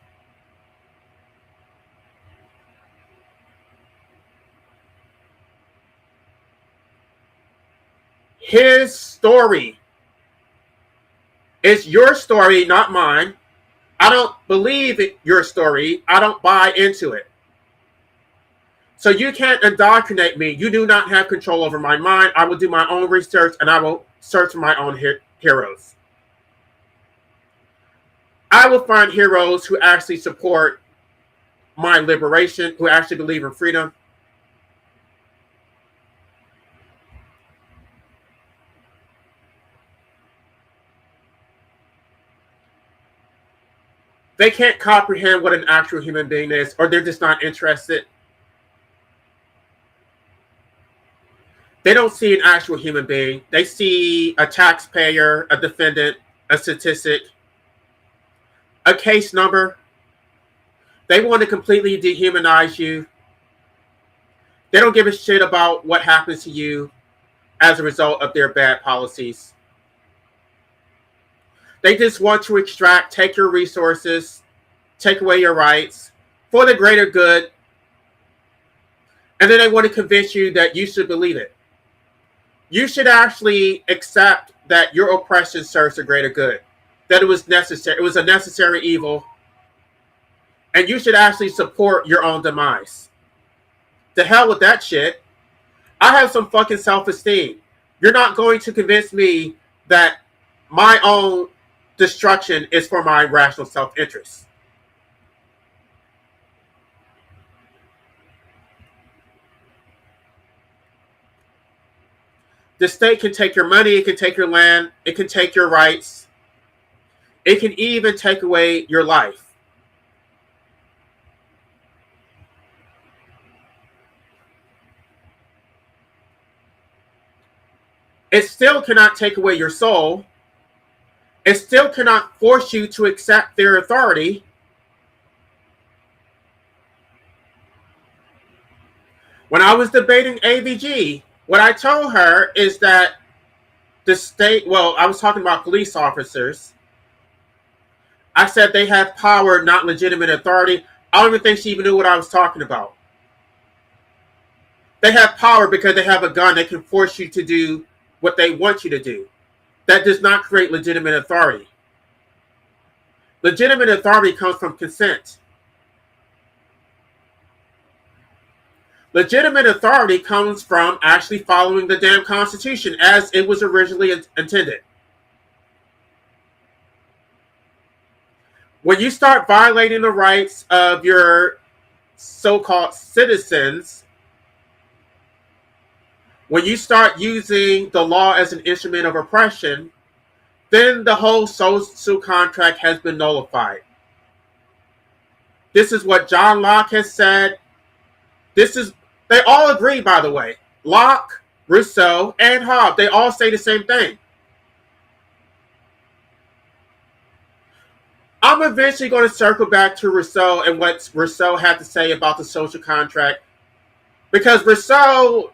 His story is your story, not mine. I don't believe your story. I don't buy into it. So you can't indoctrinate me. You do not have control over my mind. I will do my own research and I will search for my own heroes. I will find heroes who actually support my liberation, who actually believe in freedom. They can't comprehend what an actual human being is, or they're just not interested. They don't see an actual human being. They see a taxpayer, a defendant, a statistic, a case number. They want to completely dehumanize you. They don't give a shit about what happens to you as a result of their bad policies. They just want to extract, take your resources, take away your rights for the greater good. And then they want to convince you that you should believe it. You should actually accept that your oppression serves the greater good, that it was necessary. It was a necessary evil. And you should actually support your own demise. To hell with that shit. I have some fucking self-esteem. You're not going to convince me that my own destruction is for my rational self-interest. The state can take your money, it can take your land, it can take your rights. It can even take away your life. It still cannot take away your soul. it still cannot force you to accept their authority. When I was debating AVG, what I told her is that the state, well, I was talking about police officers. I said they have power, not legitimate authority. I don't even think she even knew what I was talking about. They have power because they have a gun. They can force you to do what they want you to do. That does not create legitimate authority. Legitimate authority comes from consent. Legitimate authority comes from actually following the damn Constitution as it was originally intended. When you start violating the rights of your so-called citizens, when you start using the law as an instrument of oppression, then the whole social contract has been nullified. This is what John Locke has said. They all agree, by the way. Locke, Rousseau, and Hobbes, they all say the same thing. I'm eventually going to circle back to Rousseau and what Rousseau had to say about the social contract. Because Rousseau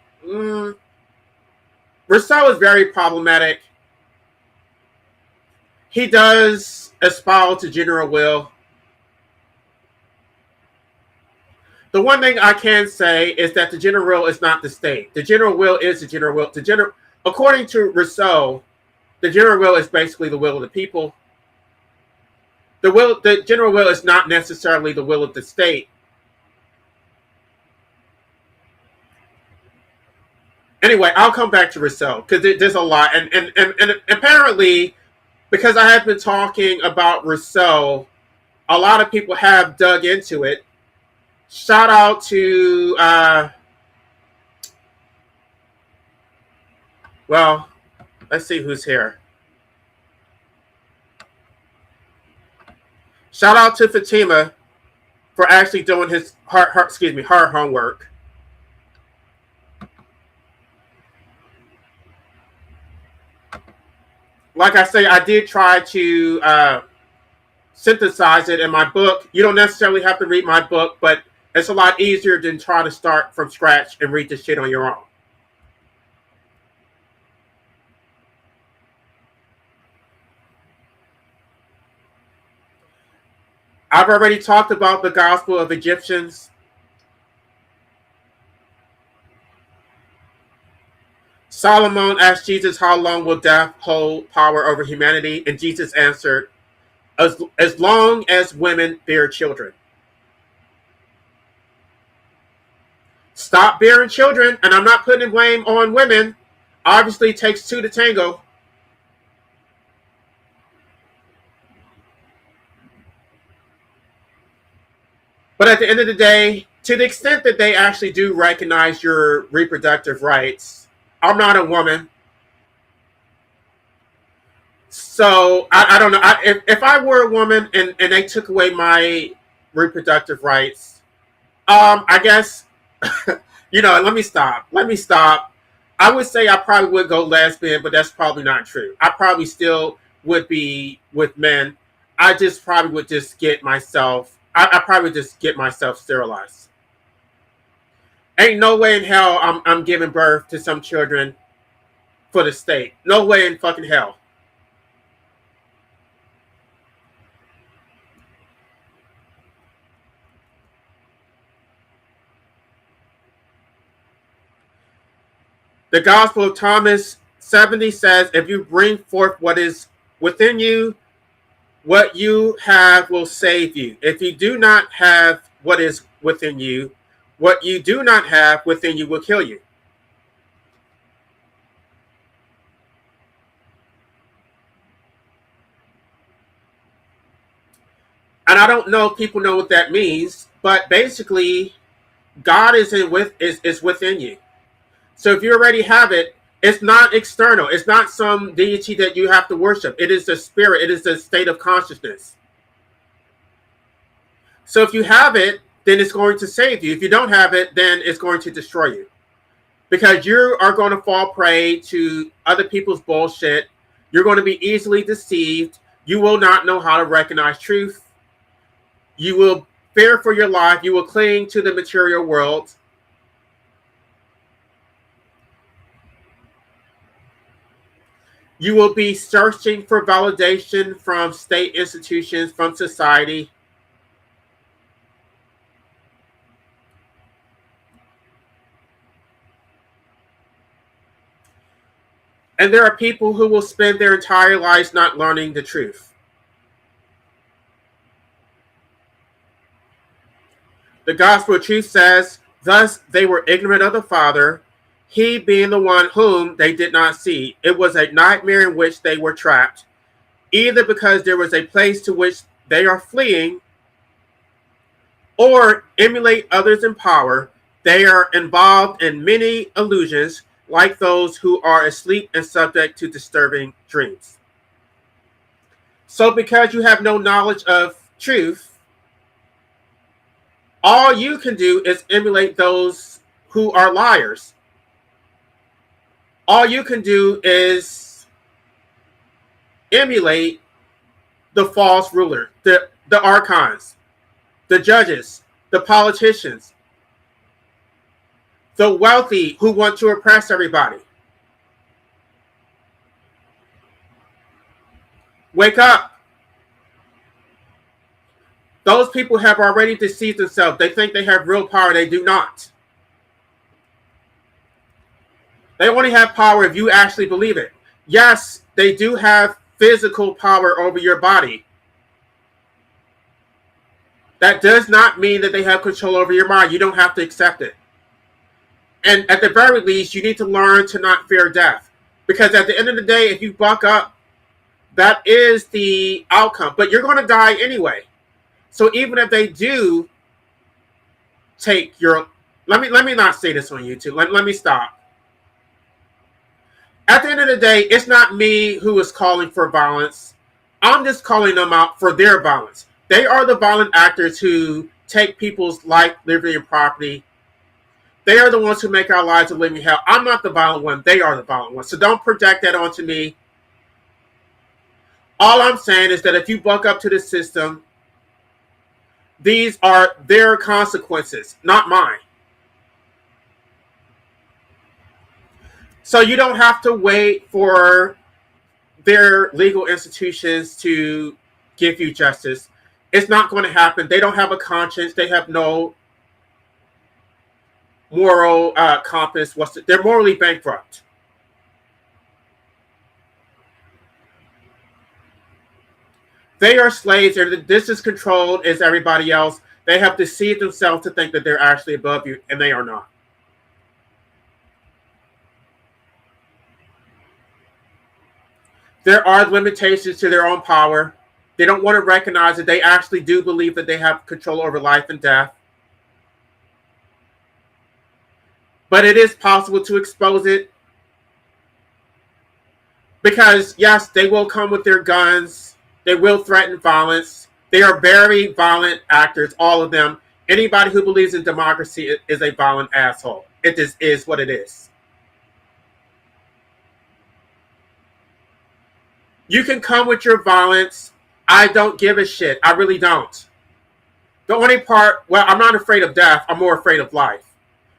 is very problematic. He does espouse to general will. The one thing I can say is that the general will is not the state. The general will is the general will. According to Rousseau, the general will is basically the will of the people. The general will is not necessarily the will of the state. Anyway, I'll come back to Rousseau because there's a lot, and apparently, because I have been talking about Rousseau, a lot of people have dug into it. Shout out to well, let's see who's here. Shout out to Fatima for actually doing her homework. Like I say, I did try to synthesize it in my book. You don't necessarily have to read my book, but it's a lot easier than trying to start from scratch and read this shit on your own. I've already talked about the gospel of Egyptians. Solomon asked Jesus, how long will death hold power over humanity? And Jesus answered, as long as women bear children. Stop bearing children, and I'm not putting blame on women. Obviously, it takes two to tango. But at the end of the day, to the extent that they actually do recognize your reproductive rights, I'm not a woman. So, I don't know. If I were a woman and they took away my reproductive rights, I guess, let me stop. I would say I probably would go lesbian, but that's probably not true. I probably still would be with men. I just probably would just get myself, I probably just get myself sterilized. Ain't no way in hell I'm giving birth to some children for the state. No way in fucking hell. The Gospel of Thomas 70 says, if you bring forth what is within you, what you have will save you. If you do not have what is within you, what you do not have within you will kill you. And I don't know if people know what that means, but basically, God is within you. So if you already have it, it's not external. It's not some deity that you have to worship. It is the spirit. It is the state of consciousness. So if you have it, then it's going to save you. If you don't have it, then it's going to destroy you. Because you are going to fall prey to other people's bullshit. You're going to be easily deceived. You will not know how to recognize truth. You will fear for your life. You will cling to the material world. You will be searching for validation from state institutions, from society. And there are people who will spend their entire lives not learning the truth. The gospel of truth says, thus they were ignorant of the Father, he being the one whom they did not see. It was a nightmare in which they were trapped, either because there was a place to which they are fleeing, or emulate others in power. They are involved in many illusions, like those who are asleep and subject to disturbing dreams. So because you have no knowledge of truth, all you can do is emulate those who are liars. All you can do is emulate the false ruler, the archons, the judges, the politicians, the wealthy who want to oppress everybody. Wake up. Those people have already deceived themselves. They think they have real power. They do not. They only have power if you actually believe it. Yes, they do have physical power over your body. That does not mean that they have control over your mind. You don't have to accept it. And at the very least, you need to learn to not fear death. Because at the end of the day, if you buck up, that is the outcome. But you're going to die anyway. So even if they do take your... Let me not say this on YouTube. Let me stop. At the end of the day, it's not me who is calling for violence. I'm just calling them out for their violence. They are the violent actors who take people's life, liberty, and property. They are the ones who make our lives a living hell. I'm not the violent one. They are the violent ones. So don't project that onto me. All I'm saying is that if you buck up to the system, these are their consequences, not mine. So you don't have to wait for their legal institutions to give you justice. It's not going to happen. They don't have a conscience. They have no moral compass. They're morally bankrupt. They are slaves. They're just as controlled as everybody else. They have deceived themselves to think that they're actually above you, and they are not. There are limitations to their own power. They don't want to recognize that they actually do believe that they have control over life and death. But it is possible to expose it. Because, yes, they will come with their guns. They will threaten violence. They are very violent actors, all of them. Anybody who believes in democracy is a violent asshole. It just is what it is. You can come with your violence. I don't give a shit. I really don't. The only part, well, I'm not afraid of death. I'm more afraid of life.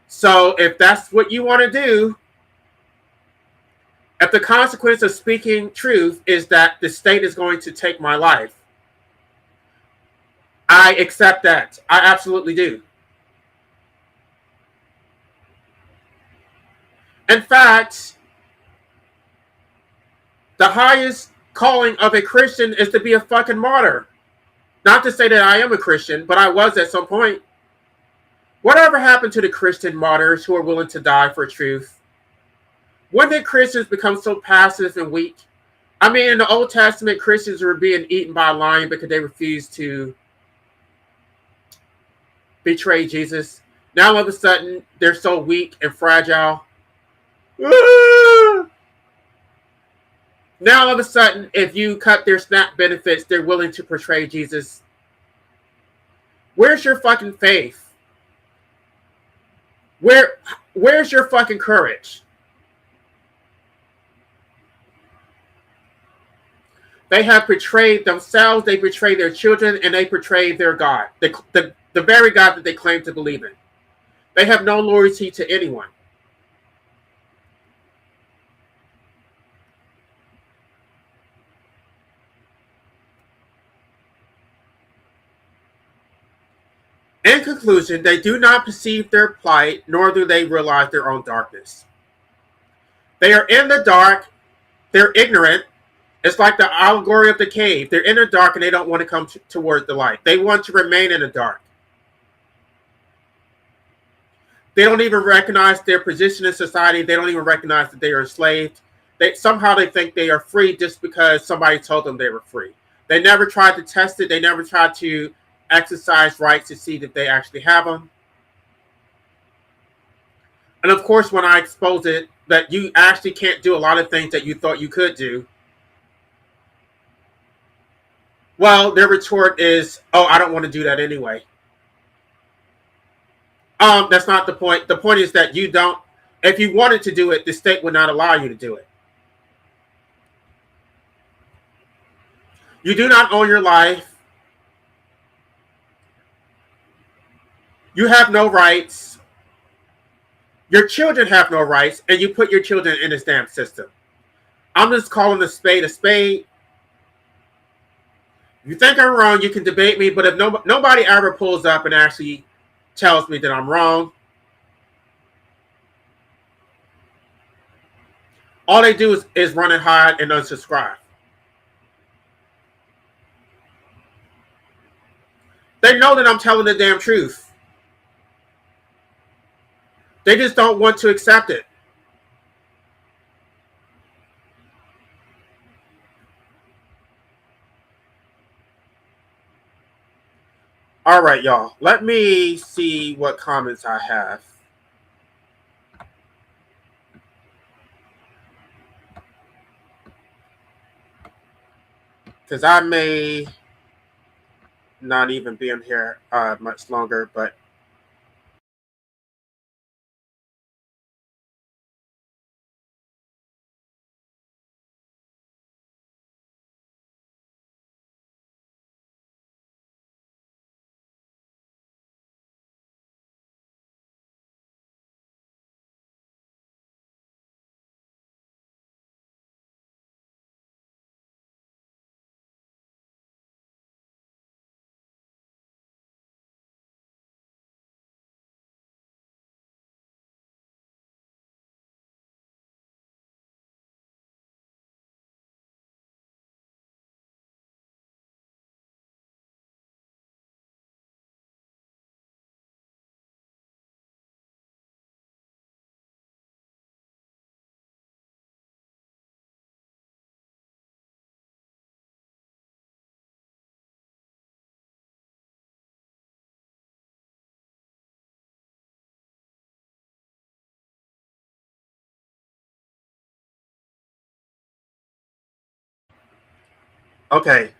So if that's what you want to do, if the consequence of speaking truth is that the state is going to take my life, I accept that. I absolutely do. In fact, the highest calling of a Christian is to be a fucking martyr. Not to say that I am a Christian, but I was at some point. Whatever happened to the Christian martyrs who are willing to die for truth? When did Christians become so passive and weak? I mean, in the Old Testament, Christians were being eaten by a lion because they refused to betray Jesus. Now all of a sudden, they're so weak and fragile. Now all of a sudden, if you cut their SNAP benefits, they're willing to portray Jesus. Where's your fucking faith? Where's your fucking courage? They have betrayed themselves, they betray their children, and they betray their God, the very God that they claim to believe in. They have no loyalty to anyone. In conclusion, they do not perceive their plight, nor do they realize their own darkness. They are in the dark, they're ignorant. It's like the allegory of the cave. They're in the dark and they don't want to come toward the light. They want to remain in the dark. They don't even recognize their position in society. They don't even recognize that they are enslaved. Somehow they think they are free just because somebody told them they were free. They never tried to test it. They never tried to exercise rights to see that they actually have them. And of course, when I expose it, that you actually can't do a lot of things that you thought you could do, well, their retort is, oh, I don't want to do that anyway. That's not the point. The point is that you don't, if you wanted to do it, the state would not allow you to do it. You do not own your life. You have no rights. Your children have no rights, and you put your children in this damn system. I'm just calling a spade a spade. You think I'm wrong, you can debate me, but if nobody ever pulls up and actually tells me that I'm wrong, all they do is run and hide and unsubscribe. They know that I'm telling the damn truth. They just don't want to accept it. All right, y'all. Let me see what comments I have. Because I may not even be in here much longer, but okay.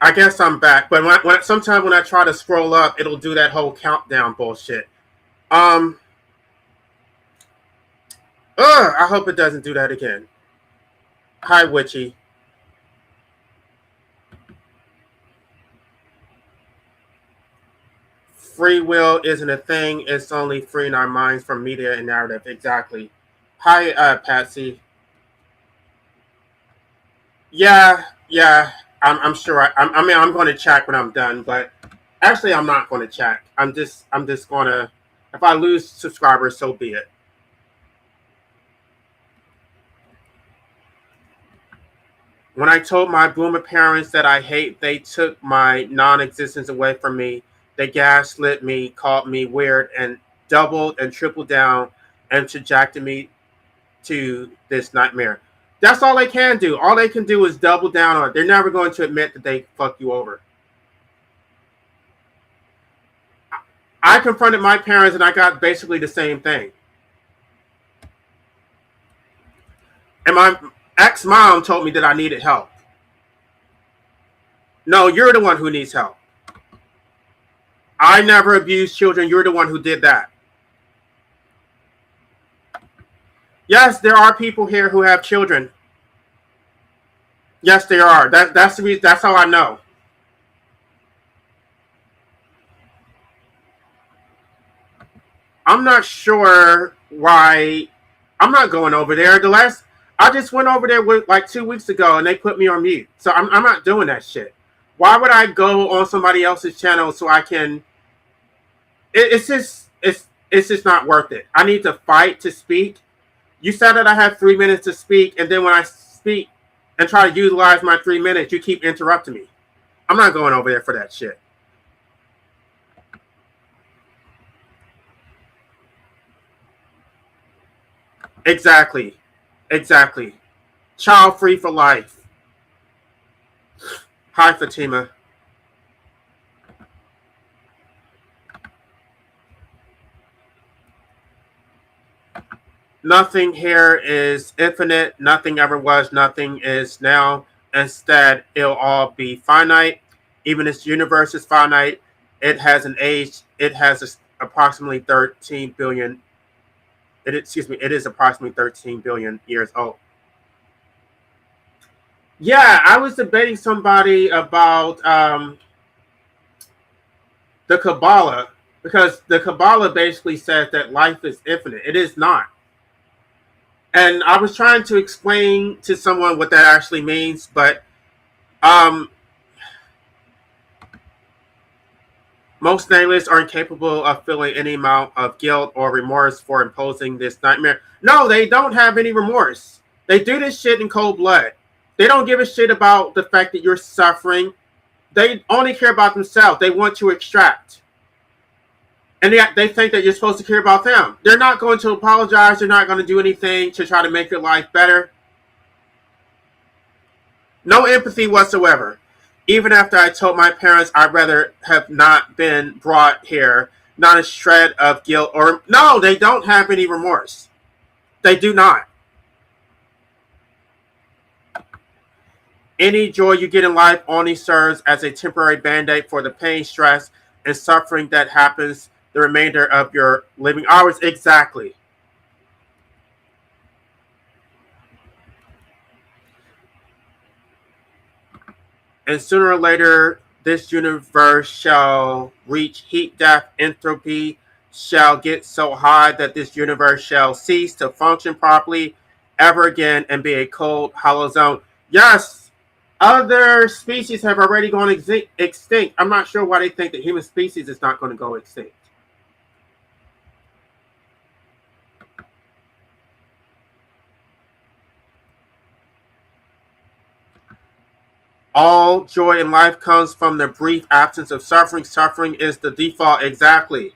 I guess I'm back. But sometimes when I try to scroll up, it'll do that whole countdown bullshit. Um, I hope it doesn't do that again. Hi, Witchy. Free will isn't a thing. It's only freeing our minds from media and narrative. Exactly. Hi, Patsy. Yeah. I'm sure. I mean, I'm going to check when I'm done, but actually, I'm not going to check. I'm just going to. If I lose subscribers, so be it. When I told my boomer parents that I hate, they took my non-existence away from me. They gaslit me, called me weird, and doubled and tripled down and subjected me to this nightmare. That's all they can do. All they can do is double down on it. They're never going to admit that they fuck you over. I confronted my parents and I got basically the same thing. And my ex-mom told me that I needed help. No, you're the one who needs help. I never abused children. You're the one who did that. Yes, there are people here who have children. Yes, they are. That's the reason. That's how I know. I'm not sure why. I'm not going over there. I just went over there with like 2 weeks ago, and they put me on mute. So I'm not doing that shit. Why would I go on somebody else's channel so I can? It's just not worth it. I need to fight to speak. You said that I have 3 minutes to speak, and then when I speak and try to utilize my 3 minutes, you keep interrupting me. I'm not going over there for that shit. Exactly. Exactly. Child free for life. Hi, Fatima. Nothing here is infinite. Nothing ever was. Nothing is now. Instead, it'll all be finite. Even this universe is finite. It has an age. It has approximately 13 billion. Excuse me. It is approximately 13 billion years old. Yeah, I was debating somebody about the Kabbalah, because the Kabbalah basically says that life is infinite. It is not. And I was trying to explain to someone what that actually means, but um, most nihilists are incapable of feeling any amount of guilt or remorse for imposing this nightmare. No, they don't have any remorse. They do this shit in cold blood. They don't give a shit about the fact that you're suffering. They only care about themselves. They want to extract. And they think that you're supposed to care about them. They're not going to apologize. They're not going to do anything to try to make your life better. No empathy whatsoever. Even after I told my parents I'd rather have not been brought here, not a shred of guilt or... No, they don't have any remorse. They do not. Any joy you get in life only serves as a temporary band-aid for the pain, stress, and suffering that happens the remainder of your living hours. Exactly. And sooner or later, this universe shall reach heat, death, entropy shall get so high that this universe shall cease to function properly ever again and be a cold, hollow zone. Yes, other species have already gone extinct. I'm not sure why they think the human species is not going to go extinct. All joy in life comes from the brief absence of suffering. Suffering is the default. Exactly.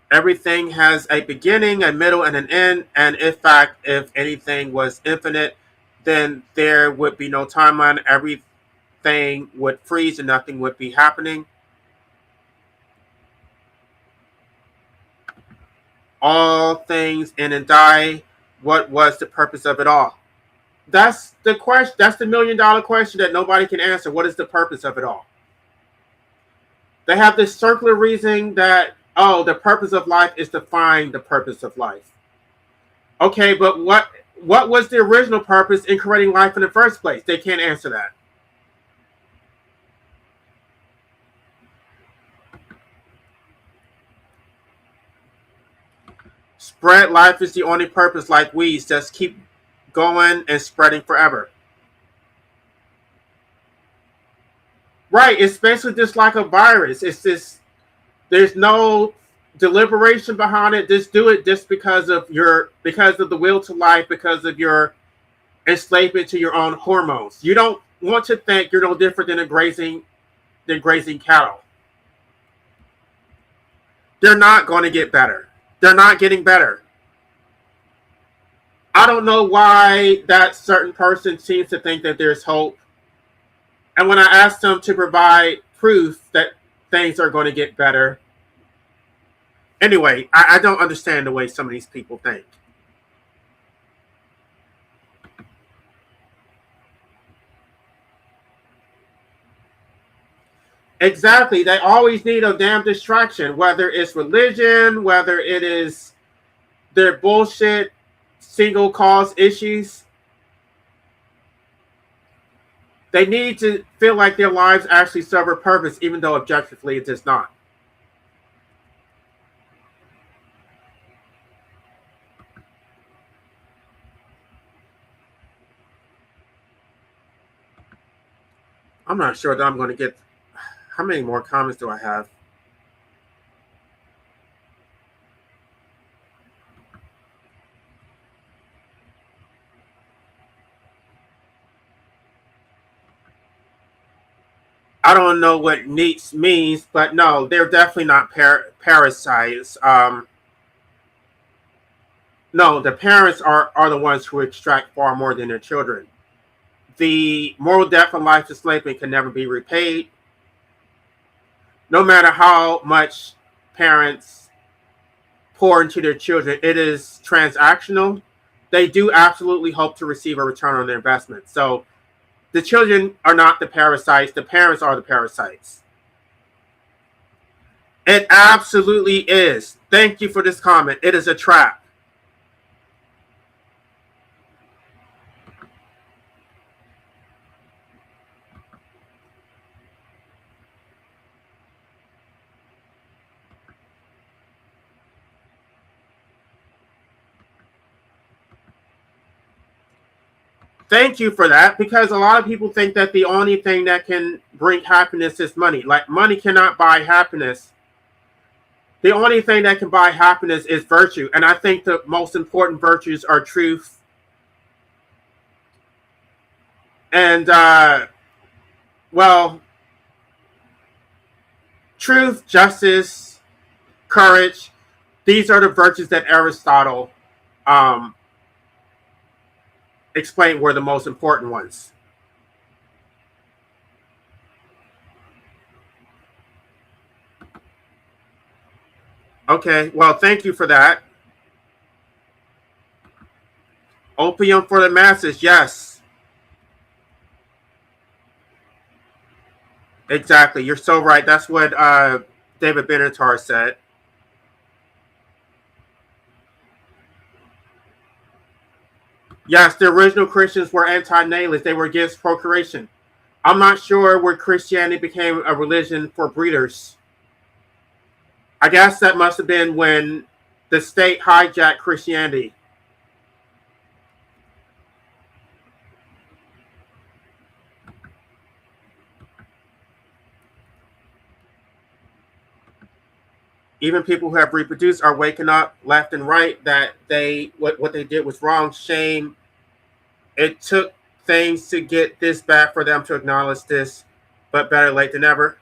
Everything has a beginning, a middle, and an end. And in fact, if anything was infinite, then there would be no timeline. Everything would freeze and nothing would be happening. All things end and die. What was the purpose of it all? That's the question. That's the $1,000,000 question that nobody can answer. What is the purpose of it all? They have this circular reasoning that, oh, the purpose of life is to find the purpose of life. Okay, but what was the original purpose in creating life in the first place? They can't answer that. Spread life is the only purpose, like weeds. Just keep going and spreading forever. Right, it's basically just like a virus. It's just, there's no deliberation behind it. Just do it just because of the will to life, because of your enslavement to your own hormones. You don't want to think you're no different than grazing cattle. They're not going to get better. They're not getting better. I don't know why that certain person seems to think that there's hope. And when I asked them to provide proof that things are going to get better, anyway, I don't understand the way some of these people think. Exactly. They always need a damn distraction, whether it's religion, whether it is their bullshit single cause issues. They need to feel like their lives actually serve a purpose, even though objectively it does not. I'm not sure that I'm going to get. How many more comments do I have? I don't know what neats means, but no, they're definitely not parasites. No, the parents are the ones who extract far more than their children. The moral debt from life enslavement can never be repaid. No matter how much parents pour into their children, it is transactional. They do absolutely hope to receive a return on their investment. So the children are not the parasites, the parents are the parasites. It absolutely is. Thank you for this comment. It is a trap. Thank you for that, because a lot of people think that the only thing that can bring happiness is money. Like, money cannot buy happiness. The only thing that can buy happiness is virtue. And I think the most important virtues are truth and, well, truth, justice, courage. These are the virtues that Aristotle um, explained were the most important ones. Okay, well, thank you for that. Opium for the masses, yes. Exactly. You're so right. That's what David Benatar said. Yes, the original Christians were anti-natalists. They were against procreation. I'm not sure where Christianity became a religion for breeders. I guess that must have been when the state hijacked Christianity. Even people who have reproduced are waking up left and right that what they did was wrong. Shame. It took things to get this bad for them to acknowledge this, but better late than never.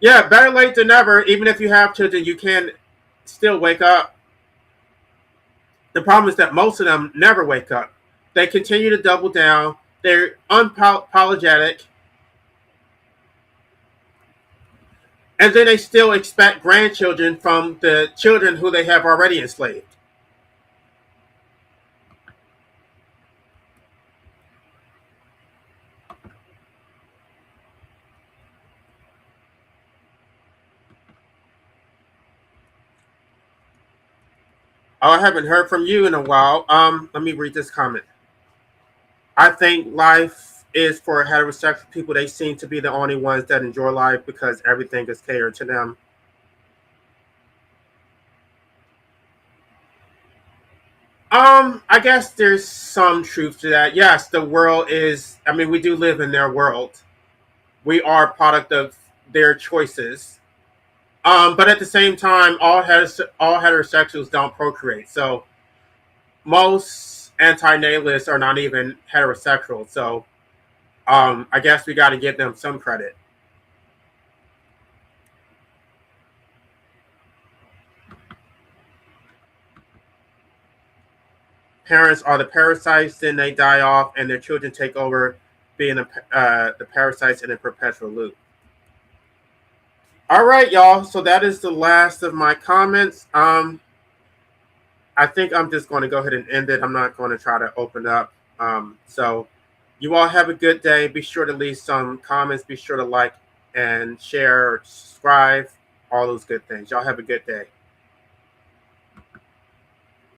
Yeah, better late than never. Even if you have children, you can still wake up. The problem is that most of them never wake up. They continue to double down. They're unapologetic. And then they still expect grandchildren from the children who they have already enslaved. Oh, I haven't heard from you in a while. Let me read this comment. I think life is for heterosexual people. They seem to be the only ones that enjoy life because everything is catered to them. I guess there's some truth to that. Yes, the world is. I mean, we do live in their world. We are a product of their choices. But at the same time, all heterosexuals don't procreate. So most anti-natalists are not even heterosexual. So I guess we got to give them some credit. Parents are the parasites, then they die off, and their children take over, being the parasites in a perpetual loop. All right, y'all. So that is the last of my comments. I think I'm just going to go ahead and end it. I'm not going to try to open up. So you all have a good day. Be sure to leave some comments. Be sure to like and share, subscribe, all those good things. Y'all have a good day.